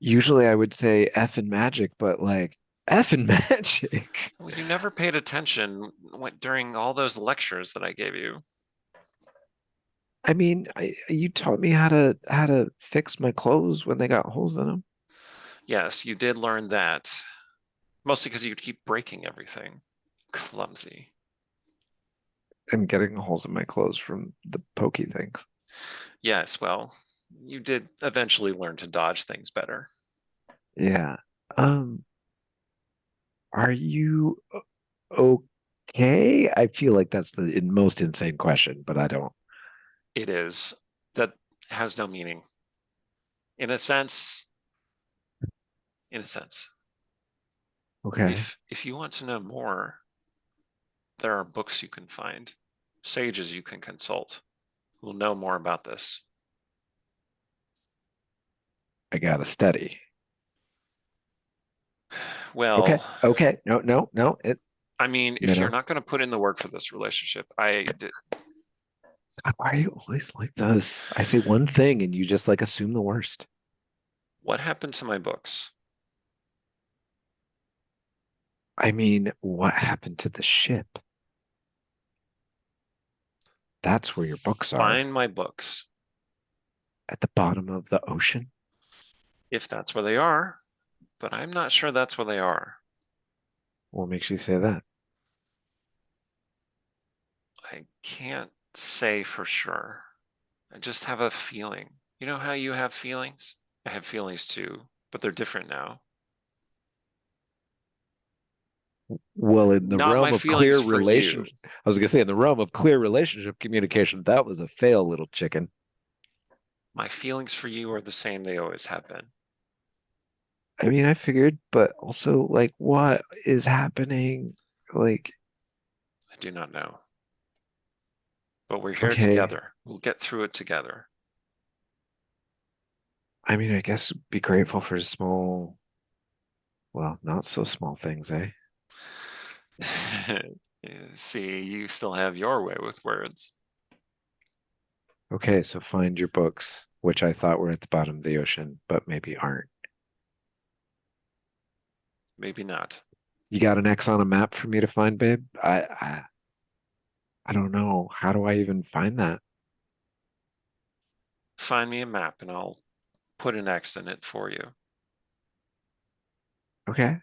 Usually I would say effing magic, but like effing magic. Well, you never paid attention during all those lectures that I gave you. I mean, you taught me how to fix my clothes when they got holes in them. Yes, you did learn that. Mostly because you'd keep breaking everything. Clumsy. I'm getting holes in my clothes from the pokey things. Yes, well, you did eventually learn to dodge things better. Yeah. Are you okay? I feel like that's the most insane question, but I don't. It is. That has no meaning. In a sense. Okay. If you want to know more, there are books you can find, sages you can consult who will know more about this. I gotta study. Well, Okay. No. I mean, if you're not going to put in the work for this relationship, God, why are you always like this? I say one thing and you just like assume the worst. What happened to my books? I mean, what happened to the ship? That's where your books are. Find my books. At the bottom of the ocean? If that's where they are, but I'm not sure that's where they are. What makes you say that? I can't say for sure. I just have a feeling. You know how you have feelings? I have feelings too, but they're different now. Well, in the Not realm my of clear feelings for you. relationship, I was gonna say in the realm of clear relationship communication, that was a fail, little chicken. My feelings for you are the same they always have been. I mean, I figured, but also, like, what is happening? Like, I do not know. But we're here okay, together. We'll get through it together. I mean, I guess be grateful for small, well, not so small things, eh? See, you still have your way with words. Okay, so find your books, which I thought were at the bottom of the ocean, but maybe aren't. Maybe not. You got an X on a map for me to find, babe? I don't know. How do I even find that? Find me a map and I'll put an X in it for you. Okay.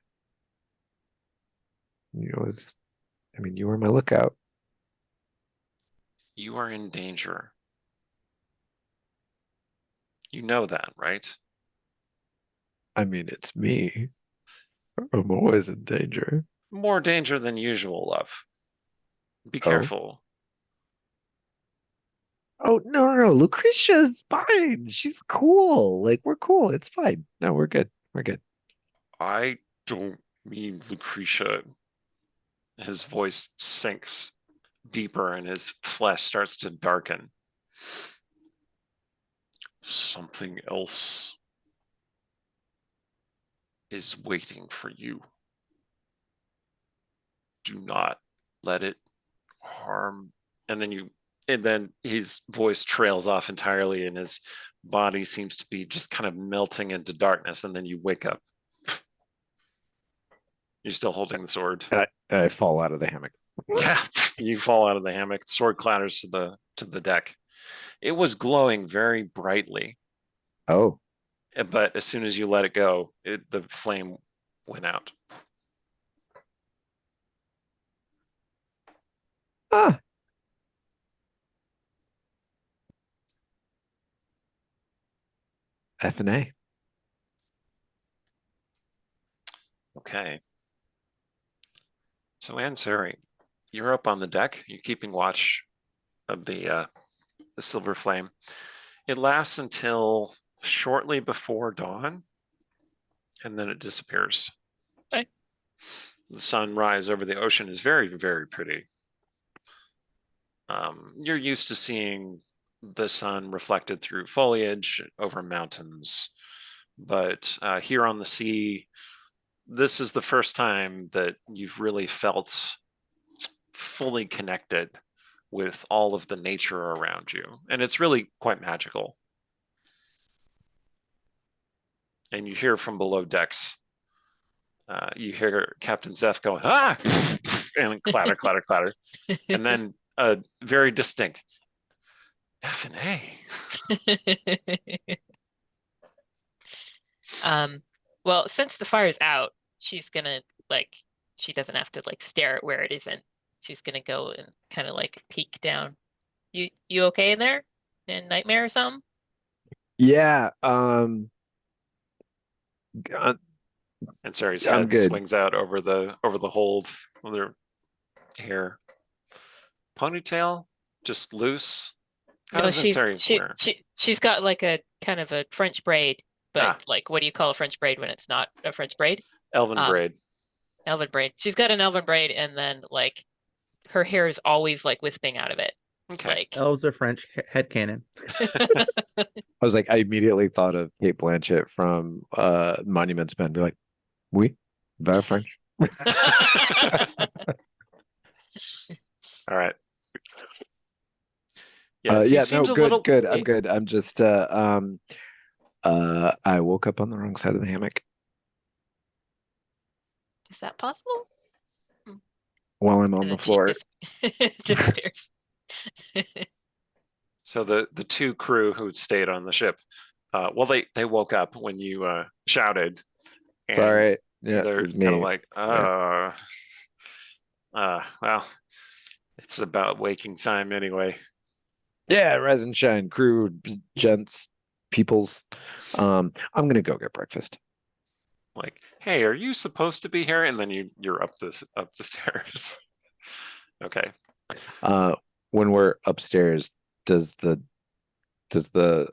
You know, I mean, you were my lookout. You are in danger. You know that, right? I mean, it's me. I'm always in danger. More danger than usual, love. Be Oh. careful. Oh, no, no, no. Lucretia's fine. She's cool. Like, we're cool. It's fine. No, we're good. We're good. I don't mean Lucretia. His voice sinks deeper and his flesh starts to darken. Something else is waiting for you. Do not let it harm. And then his voice trails off entirely and his body seems to be just kind of melting into darkness. And then you wake up. You're still holding the sword. And I fall out of the hammock. Yeah, you fall out of the hammock. The sword clatters to the deck. It was glowing very brightly, Oh, but as soon as you let it go, the flame went out. ah. F and A. Okay. So Ansari, you're up on the deck. You're keeping watch of the silver flame. It lasts until shortly before dawn, and then it disappears. Okay. The sunrise over the ocean is very, very pretty. You're used to seeing the sun reflected through foliage over mountains, but here on the sea, this is the first time that you've really felt fully connected with all of the nature around you, and it's really quite magical. And you hear from below decks, you hear Captain Zeph going, ah, and clatter, clatter, clatter, and then a very distinct F and A. Well, since the fire's out, she's gonna she doesn't have to stare at where it isn't. She's gonna go and kind of peek down. You okay in there? In nightmare or something? Yeah. And Sari's I'm head good. swings out over the hold with her hair. Ponytail, just loose. How No, does she's Ansari wear? she's got a kind of a French braid, but what do you call a French braid when it's not a French braid? Elven braid. Elven braid. She's got an elven braid, and then her hair is always wisping out of it. Okay. Elves are French headcanon. I was like, I immediately thought of Kate Blanchett from Monuments Men. Be like, oui, very French. All right. Yeah, Yeah, no, seems a good, little good. I'm good. I'm just I woke up on the wrong side of the hammock Is that possible? while I'm on And the then she floor. disappears. So the two crew who stayed on the ship, well, they woke up when you shouted, and Sorry. Yeah, they're it's kind of me. like, well, it's about waking time anyway. Yeah, rise and shine, crew, gents, peoples. I'm gonna go get breakfast. Like, hey, are you supposed to be here? And then you're up the stairs. Okay. When we're upstairs, does the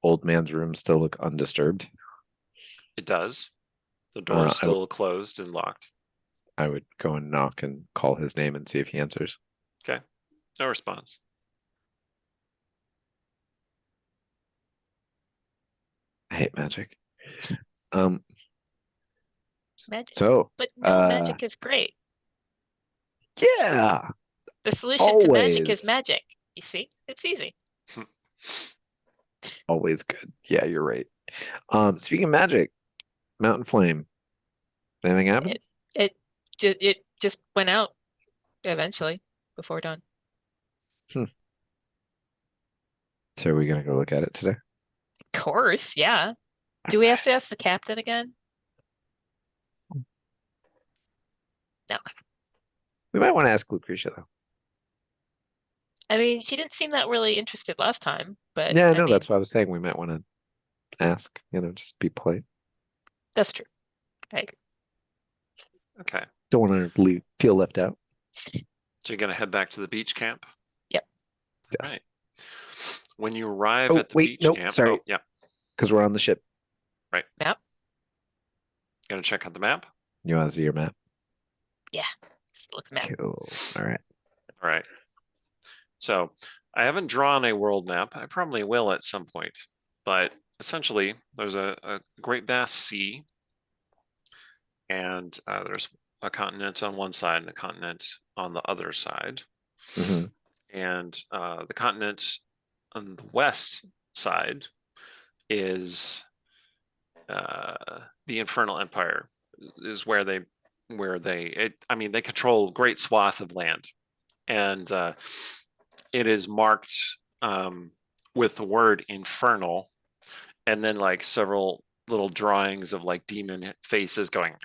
old man's room still look undisturbed? It does. The door's I still closed and locked. I would go and knock and call his name and see if he answers. Okay. No response. I hate magic. Um. Magic. So, But no, magic is great. yeah, The solution to magic is always. magic. You see? It's easy. Always good. Yeah, you're right. Speaking of magic, Mountain Flame. Anything happen? It just went out eventually before dawn. So are we gonna go look at it today? Of course, yeah. Do we have to ask the captain again? No. We might want to ask Lucretia though. I mean, she didn't seem that really interested last time, but Yeah, I no, mean, that's what I was saying. We might want to ask. Just be polite. that's true. I agree. Okay. Don't want to feel left out. So you're going to head back to the beach camp? Yep. Yes. Right. When you arrive Oh, at the wait, beach nope, camp, sorry. oh, yeah, Because we're on the ship. going to check out the map. You want to see your map? Let's look at the map. Cool. All right. All right. So I haven't drawn a world map. I probably will at some point, but essentially there's a great vast sea, and there's a continent on one side and a continent on the other side. hmm And the continent on the west side is the Infernal Empire, is where they I mean, they control a great swath of land, and it is marked with the word infernal, and then like several little drawings of like demon faces going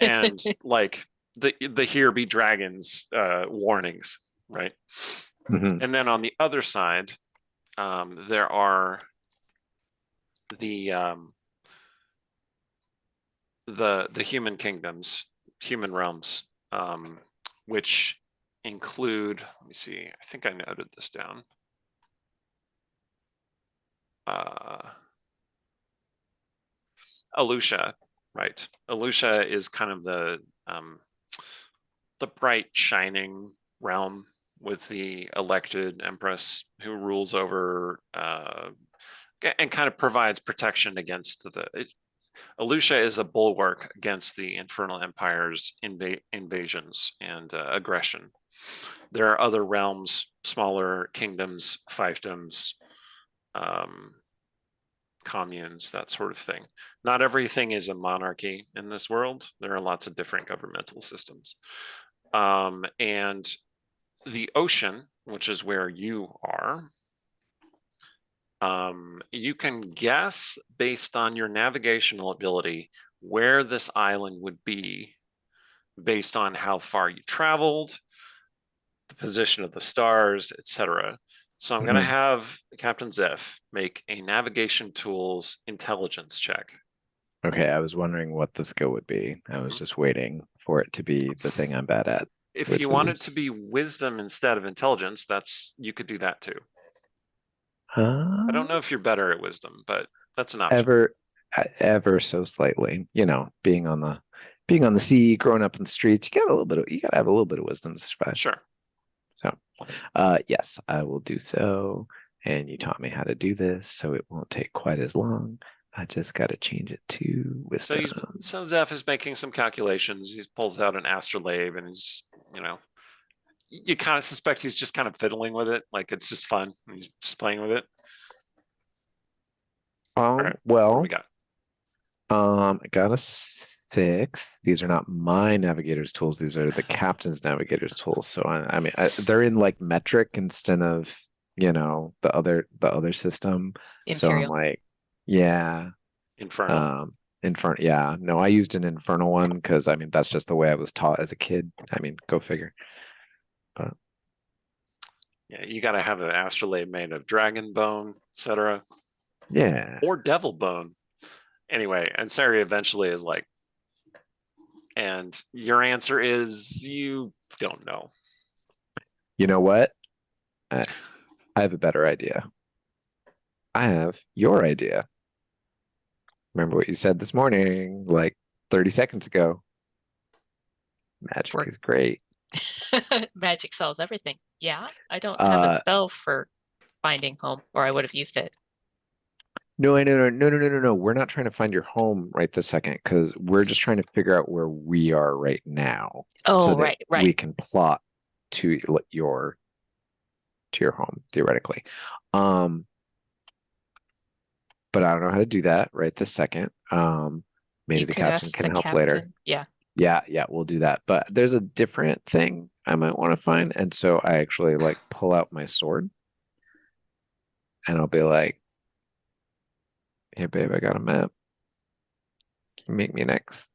and like the here be dragons warnings, right? hmm And then on the other side, there are the human kingdoms, human realms, which include, let me see, I think I noted this down. Alusha, right? Alusha is kind of the bright, shining realm with the elected empress who rules over and kind of provides protection against Alusha is a bulwark against the Infernal Empire's invasions and aggression. There are other realms, smaller kingdoms, fiefdoms, communes, that sort of thing. Not everything is a monarchy in this world. There are lots of different governmental systems. And the ocean, which is where you are, you can guess based on your navigational ability where this island would be based on how far you traveled, the position of the stars, etc. So I'm going to have Captain Zeph make a navigation tools intelligence check. Okay, I was wondering what the skill would be. I was just waiting for it to be the thing I'm bad at. If you want it to be wisdom instead of intelligence, you could do that too. I don't know if you're better at wisdom, but that's an option. Ever so slightly. Being on the sea, growing up in the streets, you gotta have a little bit of wisdom to survive. Sure. So, yes, I will do so. And you taught me how to do this, so it won't take quite as long. I just got to change it to wisdom. So Zeph is making some calculations. He pulls out an astrolabe, and he's just, you kind of suspect he's just kind of fiddling with it, like it's just fun. He's just playing with it. Right, what do we got? I got a 6. These are not my navigator's tools. These are the captain's navigator's tools. So I mean, they're in like metric instead of the other system. Imperial. So I'm like, yeah, Infernal. Yeah, no, I used an infernal one because I mean that's just the way I was taught as a kid. I mean, go figure. But yeah, you got to have an astrolabe made of dragon bone, etc. Yeah, or devil bone. Anyway, and Sari eventually is like, and your answer is you don't know. You know what? I have a better idea. I have your idea. Remember what you said this morning, like 30 seconds ago. Magic Work. is great. Magic solves everything. Yeah, I don't have a spell for finding home, or I would have used it. No. We're not trying to find your home right this second because we're just trying to figure out where we are right now. Oh, so that right, we right. can plot to your home theoretically. But I don't know how to do that right this second. Maybe You the could captain ask can the help later. captain. Yeah. Yeah, we'll do that. But there's a different thing I might want to find, and so I actually like pull out my sword, and I'll be like, "Hey, babe, I got a map. Can you make me an X?"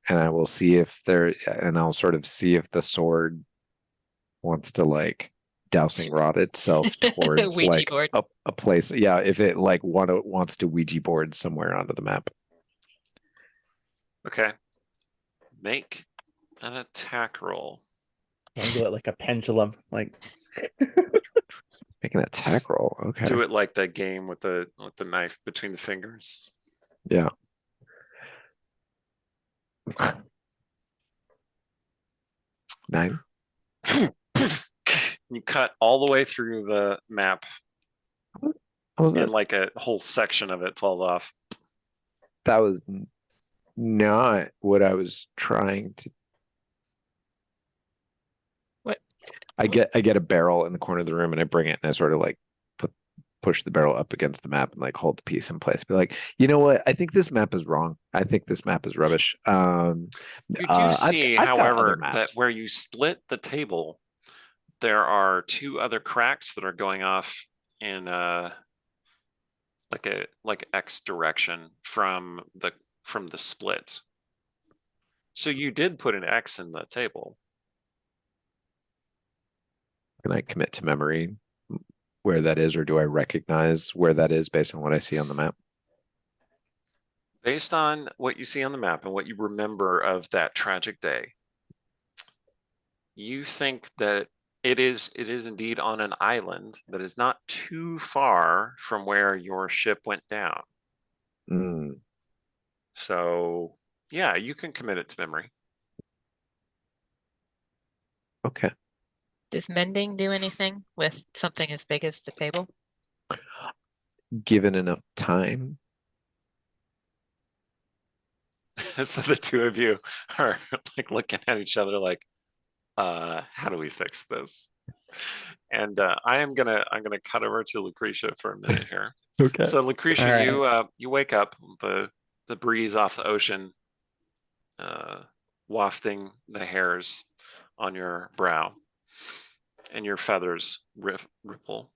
And I will see if and I'll sort of see if the sword wants to like dowsing rod itself towards Ouija like board. a place. Yeah, if it like wants to Ouija board somewhere onto the map. Okay. Make an attack roll. I'll do it like a pendulum. Like Make an attack roll. Okay. Do it like the game with the knife between the fingers. Yeah. 9. You cut all the way through the map, How was that? and like a whole section of it falls off. That was not what I was trying to. What? I get a barrel in the corner of the room and I bring it and I sort of like push the barrel up against the map and like hold the piece in place. Be like, you know what? I think this map is wrong. I think this map is rubbish. You do see, I've got however, other that maps. where you split the table, there are 2 other cracks that are going off in like X direction from the split. So you did put an X in the table. Can I commit to memory where that is, or do I recognize where that is based on what I see on the map? Based on what you see on the map and what you remember of that tragic day, you think that it is indeed on an island that is not too far from where your ship went down. Mm, So yeah, you can commit it to memory. okay. Does mending do anything with something as big as the table? Given enough time. So the 2 of you are like looking at each other like, how do we fix this? And I'm gonna cut over to Lucretia for a minute here. Okay. So Lucretia, All right. you wake up, the breeze off the ocean wafting the hairs on your brow, and your feathers ripple.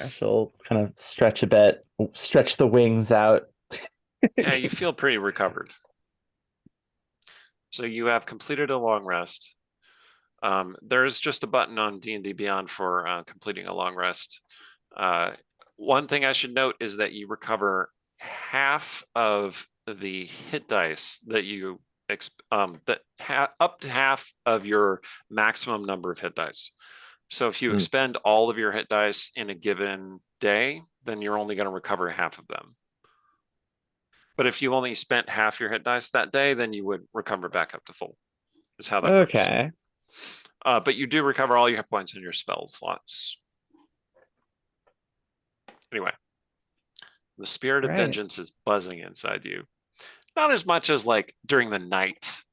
she'll kind of stretch a bit, stretch the wings out. Yeah, you feel pretty recovered. So you have completed a long rest. There's just a button on D&D Beyond for completing a long rest. One thing I should note is that you recover half of the hit dice that you up to half of your maximum number of hit dice. So if you expend all of your hit dice in a given day, then you're only going to recover half of them. But if you only spent half your hit dice that day, then you would recover back up to full. Is how that works. Okay. But you do recover all your hit points in your spell slots. Anyway, the spirit of vengeance is buzzing inside you. Not as much as like during the night.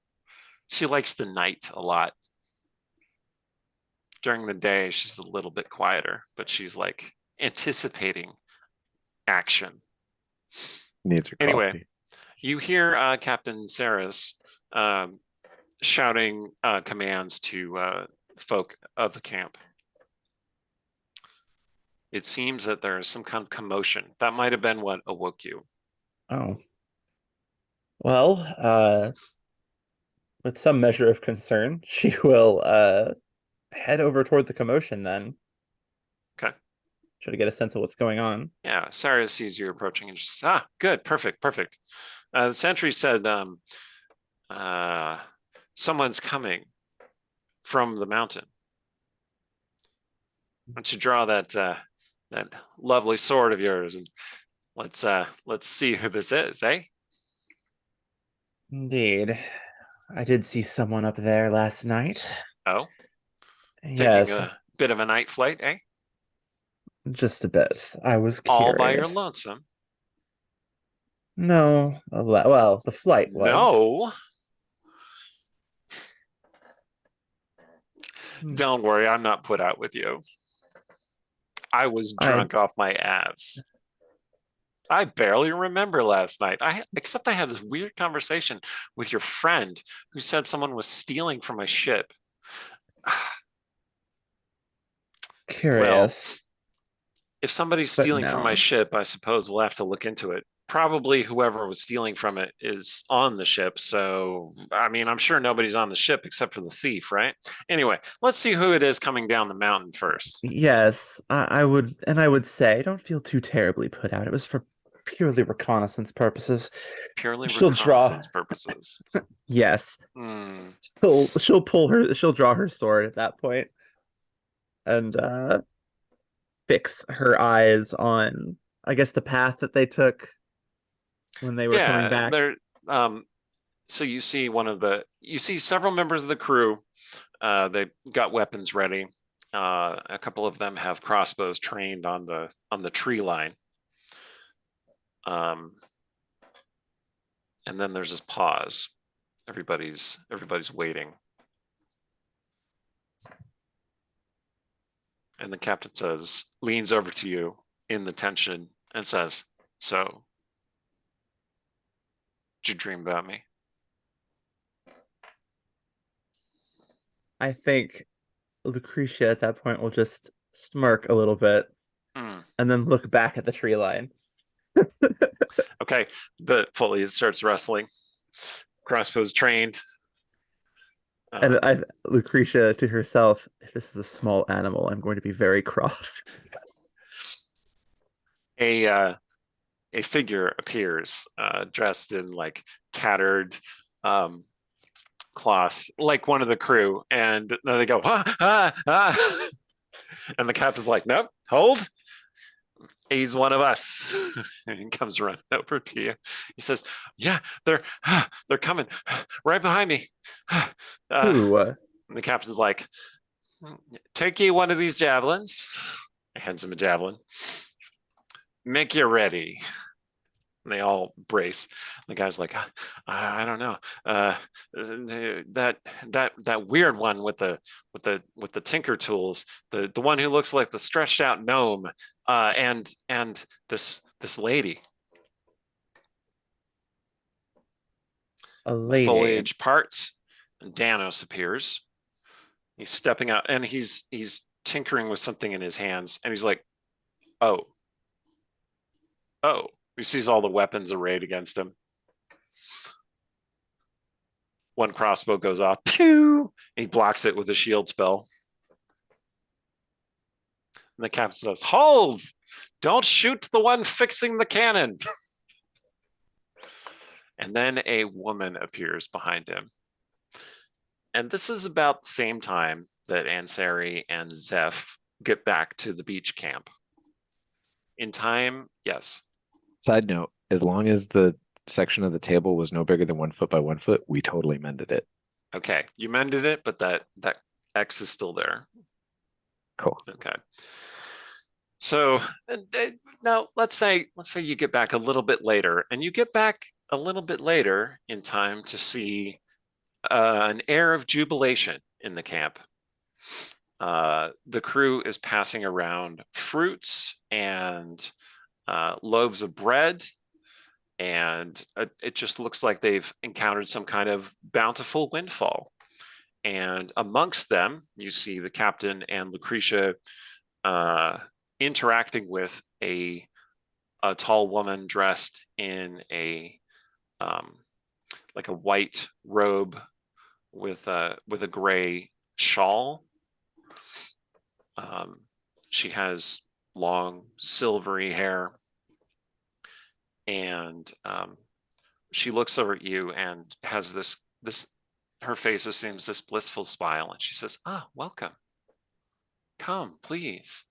She likes the night a lot. During the day, she's a little bit quieter, but she's like anticipating action. Needs her Anyway, coffee. you hear Captain Saris shouting commands to folk of the camp. It seems that there is some kind of commotion. That might have been what awoke you. Oh. Well, with some measure of concern, she will head over toward the commotion then. Okay. Try to get a sense of what's going on. Yeah, Sarah sees you approaching and just, good, perfect. The sentry said, someone's coming from the mountain. Why don't you draw that lovely sword of yours and let's see who this is, eh? Indeed. I did see someone up there last night. Oh, taking Yes, a bit of a night flight, eh? just a bit. I was All by your curious. lonesome. No, well, the flight was. No, Hmm. don't worry, I'm not put out with you. I was drunk off my ass. I barely remember last night. Except I had this weird conversation with your friend who said someone was stealing from my ship. Curious. If somebody's But stealing from my no. ship, I suppose we'll have to look into it. Probably whoever was stealing from it is on the ship. So, I mean, I'm sure nobody's on the ship except for the thief, right? Anyway, let's see who it is coming down the mountain first. Yes, I would say, don't feel too terribly put out. It was for purely reconnaissance purposes. Purely She'll draw. reconnaissance purposes. Yes, Hmm. she'll draw her sword at that point, and fix her eyes on, I guess, the path that they took when they were coming back. They're so you see several members of the crew. They got weapons ready. A couple of them have crossbows trained on the tree line. And then there's this pause. Everybody's waiting. And the captain leans over to you in the tension and says, "So, did you dream about me?" I think Lucretia at that point will just smirk a little bit Mm. and then look back at the tree line. Okay, the fully starts wrestling. Crossbows trained. And Lucretia to herself, if this is a small animal, I'm going to be very cross. A figure appears, dressed in like tattered cloth, like one of the crew, and then they go, ah, ah, ah. And the captain's like, "Nope, hold. He's one of us." And he comes running over to you. He says, "Yeah, they're coming right behind me." Ooh, And the captain's like, "Take ye one of these javelins." He hands him a javelin. "Make you ready." And they all brace. The guy's like, "I don't know. That weird one with the tinker tools, the one who looks like the stretched out gnome, and this lady." a The lady. foliage parts, and Danos appears. He's stepping out, and he's tinkering with something in his hands, and he's like, "Oh, oh." He sees all the weapons arrayed against him. One crossbow goes off. Pew! He blocks it with a shield spell. And the captain says, "Hold! Don't shoot the one fixing the cannon." And then a woman appears behind him. And this is about the same time that Ansari and Zeph get back to the beach camp. In time, yes. Side note, as long as the section of the table was no bigger than 1 foot by 1 foot, we totally mended it. Okay, you mended it, but that X is still there. Cool. Okay. So now let's say you get back a little bit later, and you get back a little bit later in time to see an air of jubilation in the camp. The crew is passing around fruits and loaves of bread, and it just looks like they've encountered some kind of bountiful windfall. And amongst them, you see the captain and Lucretia interacting with a tall woman dressed in a like a white robe with a gray shawl. She has long silvery hair, and she looks over at you and has this her face assumes this blissful smile, and she says, "Ah, welcome. Come, please.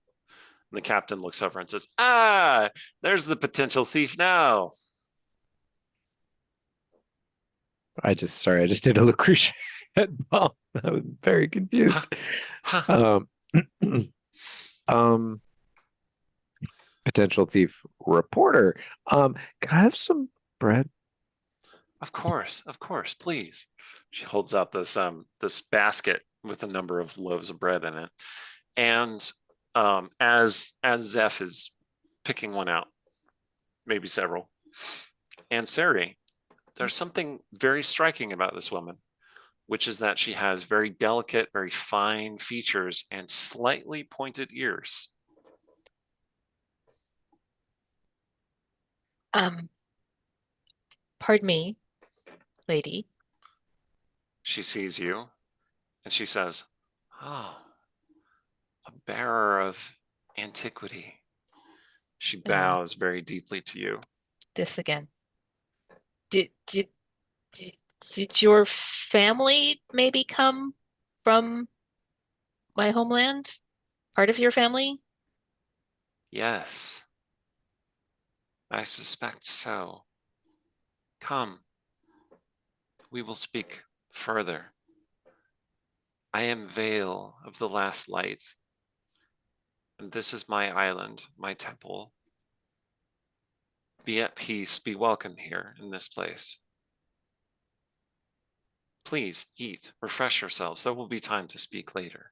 And the captain looks over and says, "Ah, there's the potential thief now." I just did a Lucretia head bomb. I was very confused. Um, um, potential thief reporter. Can I have some bread? Of course, please. She holds out this basket with a number of loaves of bread in it. And as Zeph is picking one out, maybe several, and Sari, there's something very striking about this woman, which is that she has very delicate, very fine features and slightly pointed ears. Pardon me, lady. She sees you and she says, "Oh, a bearer of antiquity." She bows very deeply to you. This again. Did did your family maybe come from my homeland? Part of your family? Yes, I suspect so. Come, we will speak further. I am Vale of the Last Light, and this is my island, my temple. Be at peace, be welcome here in this place. Please eat, refresh yourselves. There will be time to speak later.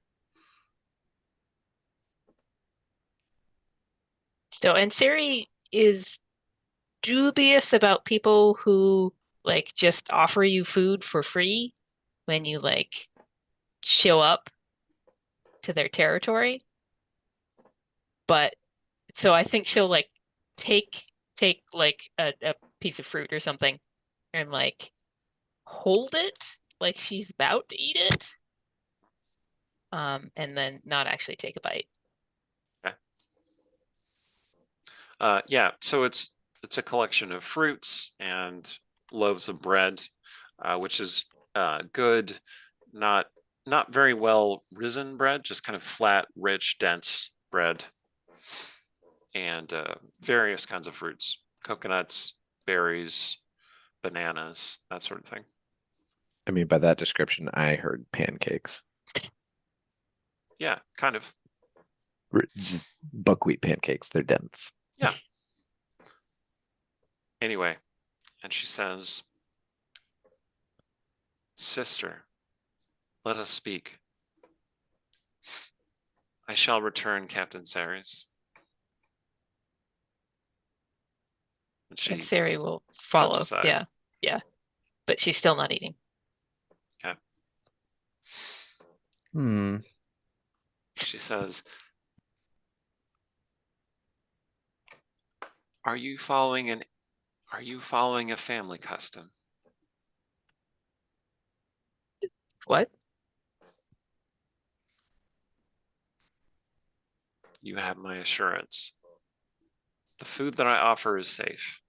So, and Sari is dubious about people who like just offer you food for free when you like show up to their territory. But so I think she'll like take like a piece of fruit or something and like hold it like she's about to eat it. And then not actually take a bite. Okay. Yeah, so it's a collection of fruits and loaves of bread, which is good, not very well risen bread, just kind of flat, rich, dense bread, and various kinds of fruits, coconuts, berries, bananas, that sort of thing. I mean, by that description, I heard pancakes. Yeah, kind of. Just buckwheat pancakes. They're dense. Yeah. Anyway, and she says, "Sister, let us speak. I shall return Captain Saris." And And she Sari will follow. aside. Yeah. Yeah. But she's still not eating. Okay. She says, Are you following a family custom?" What? "You have my assurance. The food that I offer is safe.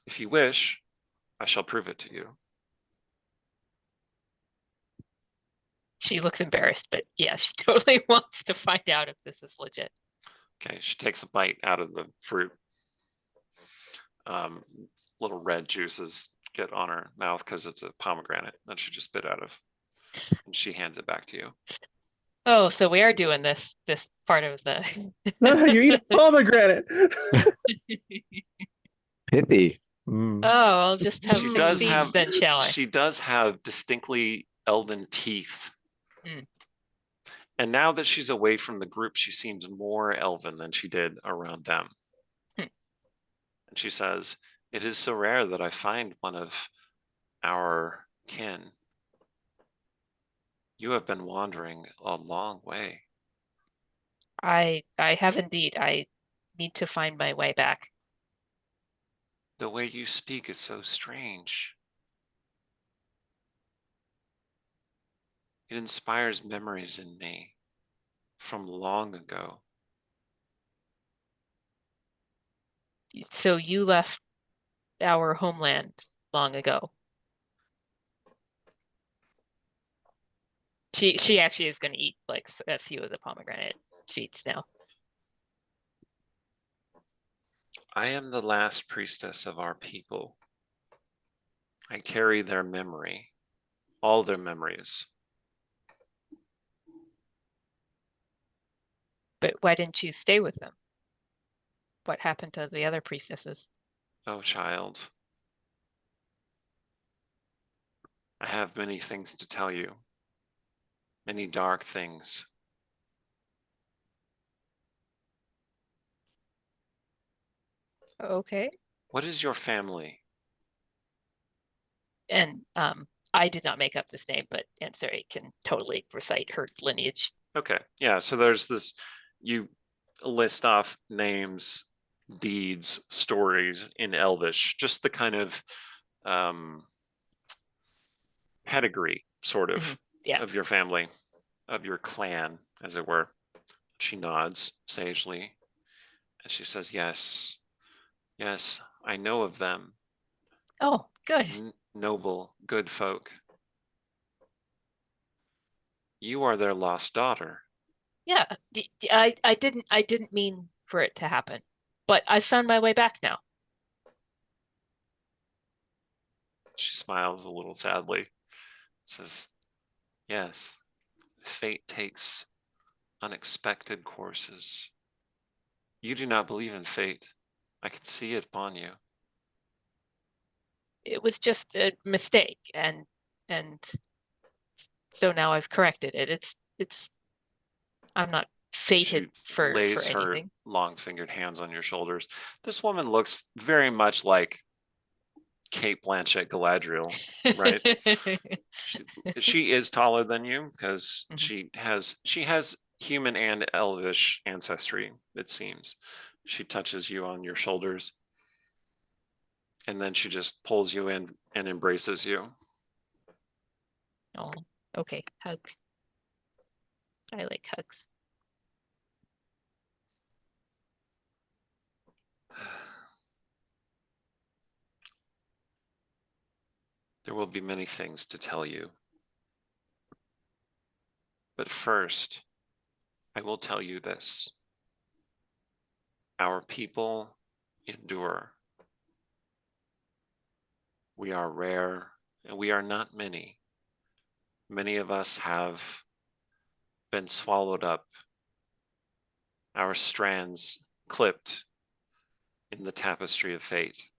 If you wish, I shall prove it to you." She looks embarrassed, but yeah, she totally wants to find out if this is legit. Okay, she takes a bite out of the fruit. Little red juices get on her mouth because it's a pomegranate that she just bit out of. And she hands it back to you. Oh, so we are doing this part of the You eat a pomegranate. Pithy. Oh, I'll just have She some does seeds have- then, shall I? She does have distinctly elven teeth. Mm. And now that she's away from the group, she seems more elven than she did around them. Hmm. And she says, "It is so rare that I find one of our kin. You have been wandering a long way." I have indeed. I need to find my way back. "The way you speak is so strange. It inspires memories in me from long ago." So you left our homeland long ago. She actually is going to eat like a few of the pomegranate seeds now. I am the last priestess of our people. I carry their memory, all their memories. But why didn't you stay with them? What happened to the other priestesses? Oh, child. I have many things to tell you, many dark things. Okay. What is your family? And I did not make up this name, but Ansari can totally recite her lineage. Okay, yeah, so there's this, you list off names, deeds, stories in Elvish, just the kind of pedigree, sort of, Yeah. of your family, of your clan, as it were. She nods sagely, and she says, yes, yes, I know of them. Oh, good. Noble, good folk. You are their lost daughter. Yeah, I didn't mean for it to happen, but I found my way back now. She smiles a little sadly, says, yes, fate takes unexpected courses. You do not believe in fate. I can see it upon you. It was just a mistake, and so now I've corrected it. It's I'm not fated She for lays her anything. long-fingered hands on your shoulders. This woman looks very much like Kate Blanchett Galadriel, right? She is taller than you because she has human and elvish ancestry, it seems. She touches you on your shoulders, and then she just pulls you in and embraces you. Oh, okay, hug. I like hugs. There will be many things to tell you. But first, I will tell you this. Our people endure. We are rare, and we are not many. Many of us have been swallowed up, our strands clipped in the tapestry of fate.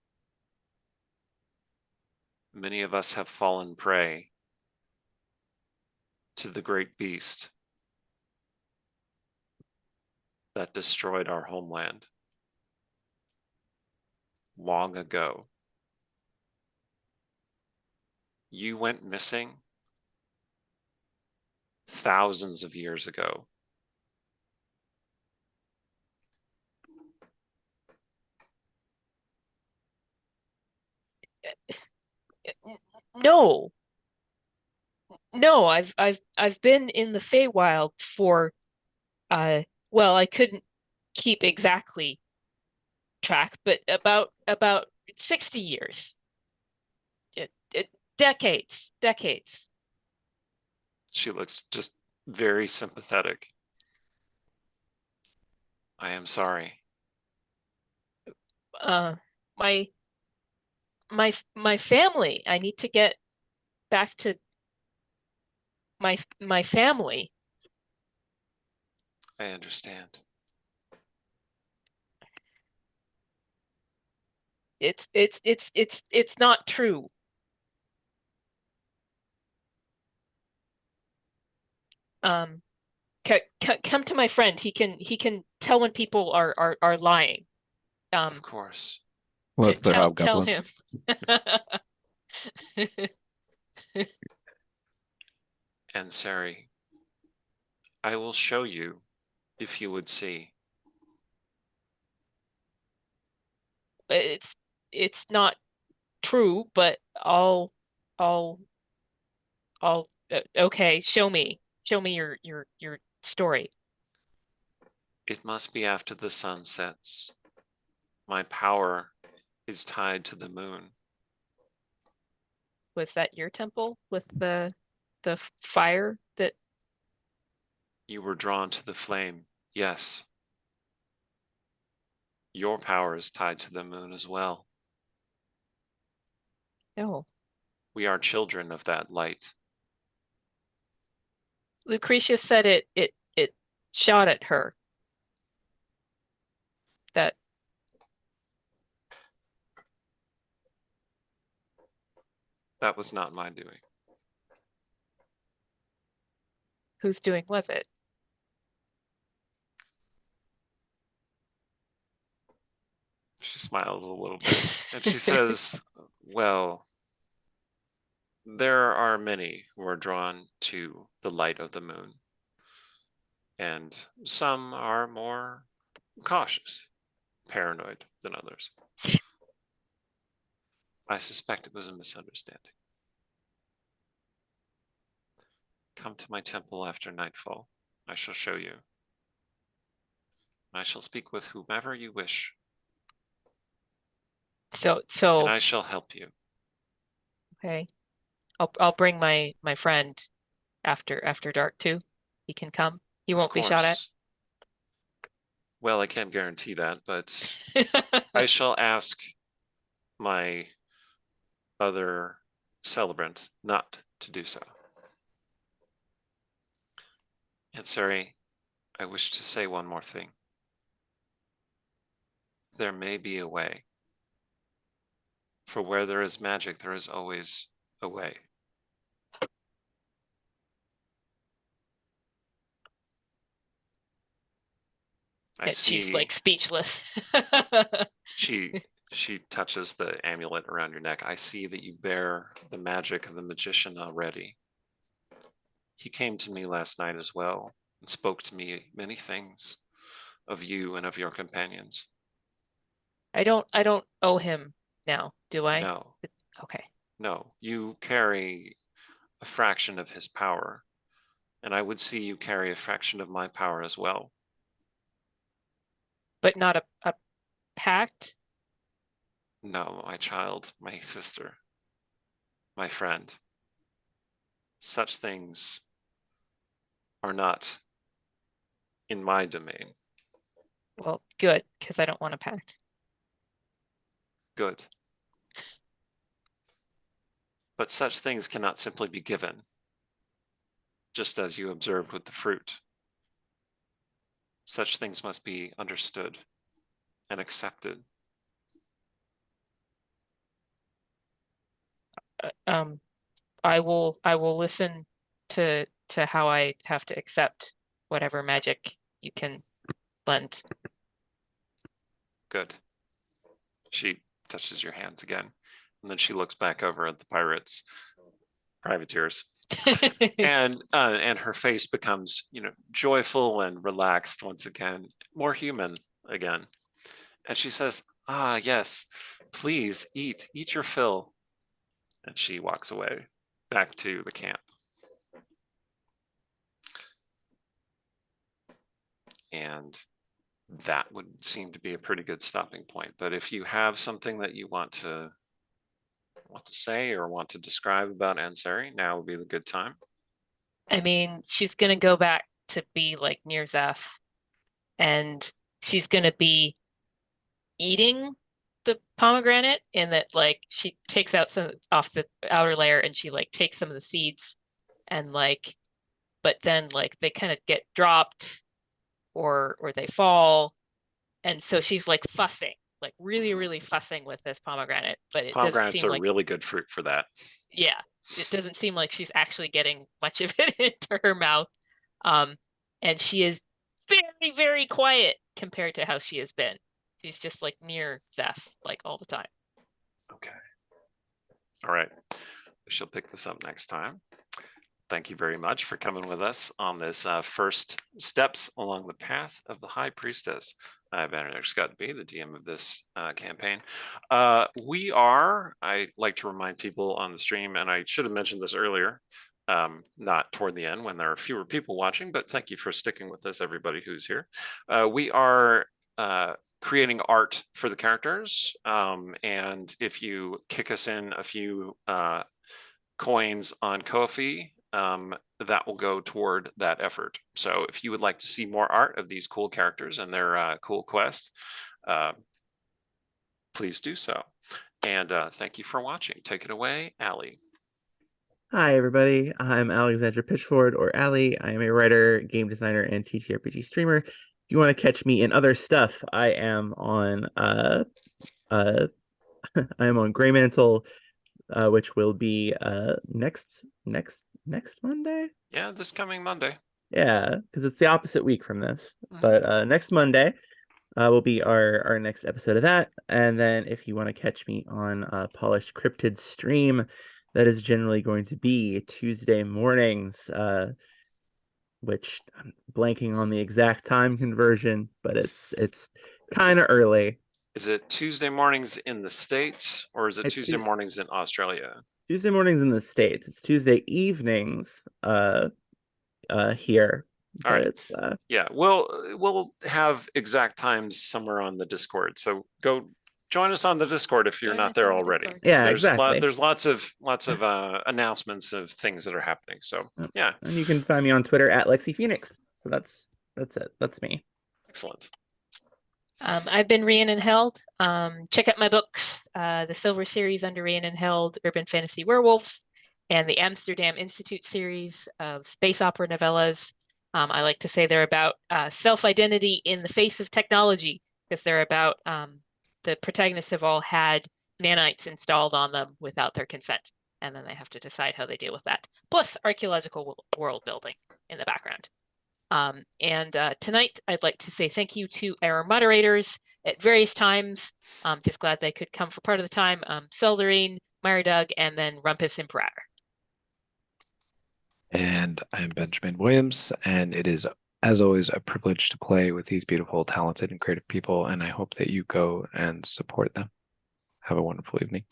Many of us have fallen prey to the great beast that destroyed our homeland long ago. You went missing thousands of years ago. No, no, I've been in the Feywild for well, I couldn't keep exactly track, but about 60 years. Decades. She looks just very sympathetic. I am sorry. My family. I need to get back to my family. I understand. It's not true. Come to my friend. He can tell when people are lying. Of course. Was the Tell hobgoblins? him. And Sari, I will show you if you would see. It's not true, but I'll okay, show me your story. It must be after the sun sets. My power is tied to the moon. Was that your temple with the fire that You were drawn to the flame, yes. Your power is tied to the moon as well. No. We are children of that light. Lucretia said it shot at her. That That was not my doing. whose doing was it? She smiles a little bit and she says, well, there are many who are drawn to the light of the moon, and some are more cautious, paranoid than others. I suspect it was a misunderstanding. Come to my temple after nightfall. I shall show you. I shall speak with whomever you wish, and So I shall help you. okay. I'll bring my friend after dark too. He can come. He Of won't be shot at. course. Well, I can't guarantee that, but I shall ask my other celebrant not to do so. And sorry, I wish to say one more thing. There may be a way. For where there is magic, there is always a way. I She's see. like speechless. She touches the amulet around your neck. I see that you bear the magic of the magician already. He came to me last night as well and spoke to me many things of you and of your companions. I don't owe him now, do I? No, Okay. no, you carry a fraction of his power, and I would see you carry a fraction of my power as well. But not a pact? No, my child, my sister, my friend. Such things are not in my domain. Well, good, because I don't want a pact. Good. But such things cannot simply be given, just as you observed with the fruit. Such things must be understood and accepted. I will listen to how I have to accept whatever magic you can lend. Good. She touches your hands again, and then she looks back over at the pirates, privateers, and her face becomes, joyful and relaxed once again, more human again. And she says, "Ah, yes, please eat your fill." And she walks away back to the camp. And that would seem to be a pretty good stopping point. But if you have something that you want to say or want to describe about Ansari, now would be the good time. I mean, she's gonna go back to be like near Zeph, and she's gonna be eating the pomegranate in that like she takes out some off the outer layer and she like takes some of the seeds and like, but then like they kind of get dropped or they fall, and so she's like fussing, like really fussing with this pomegranate, but it doesn't Pomegranates seem are like, really good fruit for that. yeah, it doesn't seem like she's actually getting much of it into her mouth. And she is very quiet compared to how she has been. She's just like near Zeph like all the time. Okay. All right. We shall pick this up next time. Thank you very much for coming with us on this first steps along the path of the High Priestess. I've been Scott to be the DM of this campaign. I like to remind people on the stream, and I should have mentioned this earlier, not toward the end when there are fewer people watching, but thank you for sticking with us, everybody who's here. We are creating art for the characters, and if you kick us in a few coins on Ko-fi, that will go toward that effort. So if you would like to see more art of these cool characters and their cool quests, please do so. And thank you for watching. Take it away, Allie. Hi, everybody. I'm Alexandra Pitchford, or Allie. I am a writer, game designer, and TTRPG streamer. If you want to catch me in other stuff, I am on I am on Greymantle, which will be next Monday. Yeah, this coming Monday. Yeah, because it's the opposite week from this. Mhm. But next Monday will be our next episode of that. And then if you want to catch me on Polished Cryptid stream, that is generally going to be Tuesday mornings, which I'm blanking on the exact time conversion, but it's kind of early. Is it Tuesday mornings in the States, or is it It's Tuesday mornings in Australia? Tuesday mornings in the States. It's Tuesday evenings here. All right. It's Yeah, we'll have exact times somewhere on the Discord. So go join us on the Discord if you're Join not us there on the already. Discord. yeah, There's exactly. there's lots of announcements of things that are happening. So yeah, And you can find me on Twitter at Lexi Phoenix. So that's it. That's me. excellent. I've been Rhiannon Held. Check out my books, the Silver series under Rhiannon Held, Urban Fantasy Werewolves, and the Amsterdam Institute series of space opera novellas. I like to say they're about self-identity in the face of technology, because they're about the protagonists have all had nanites installed on them without their consent, and then they have to decide how they deal with that. Plus archaeological world building in the background. And tonight, I'd like to say thank you to our moderators at various times. Just glad they could come for part of the time. Seldarine, Myrdug, and then Rumpus Imperator. And I'm Benjamin Williams, and it is, as always, a privilege to play with these beautiful, talented, and creative people, and I hope that you go and support them. Have a wonderful evening.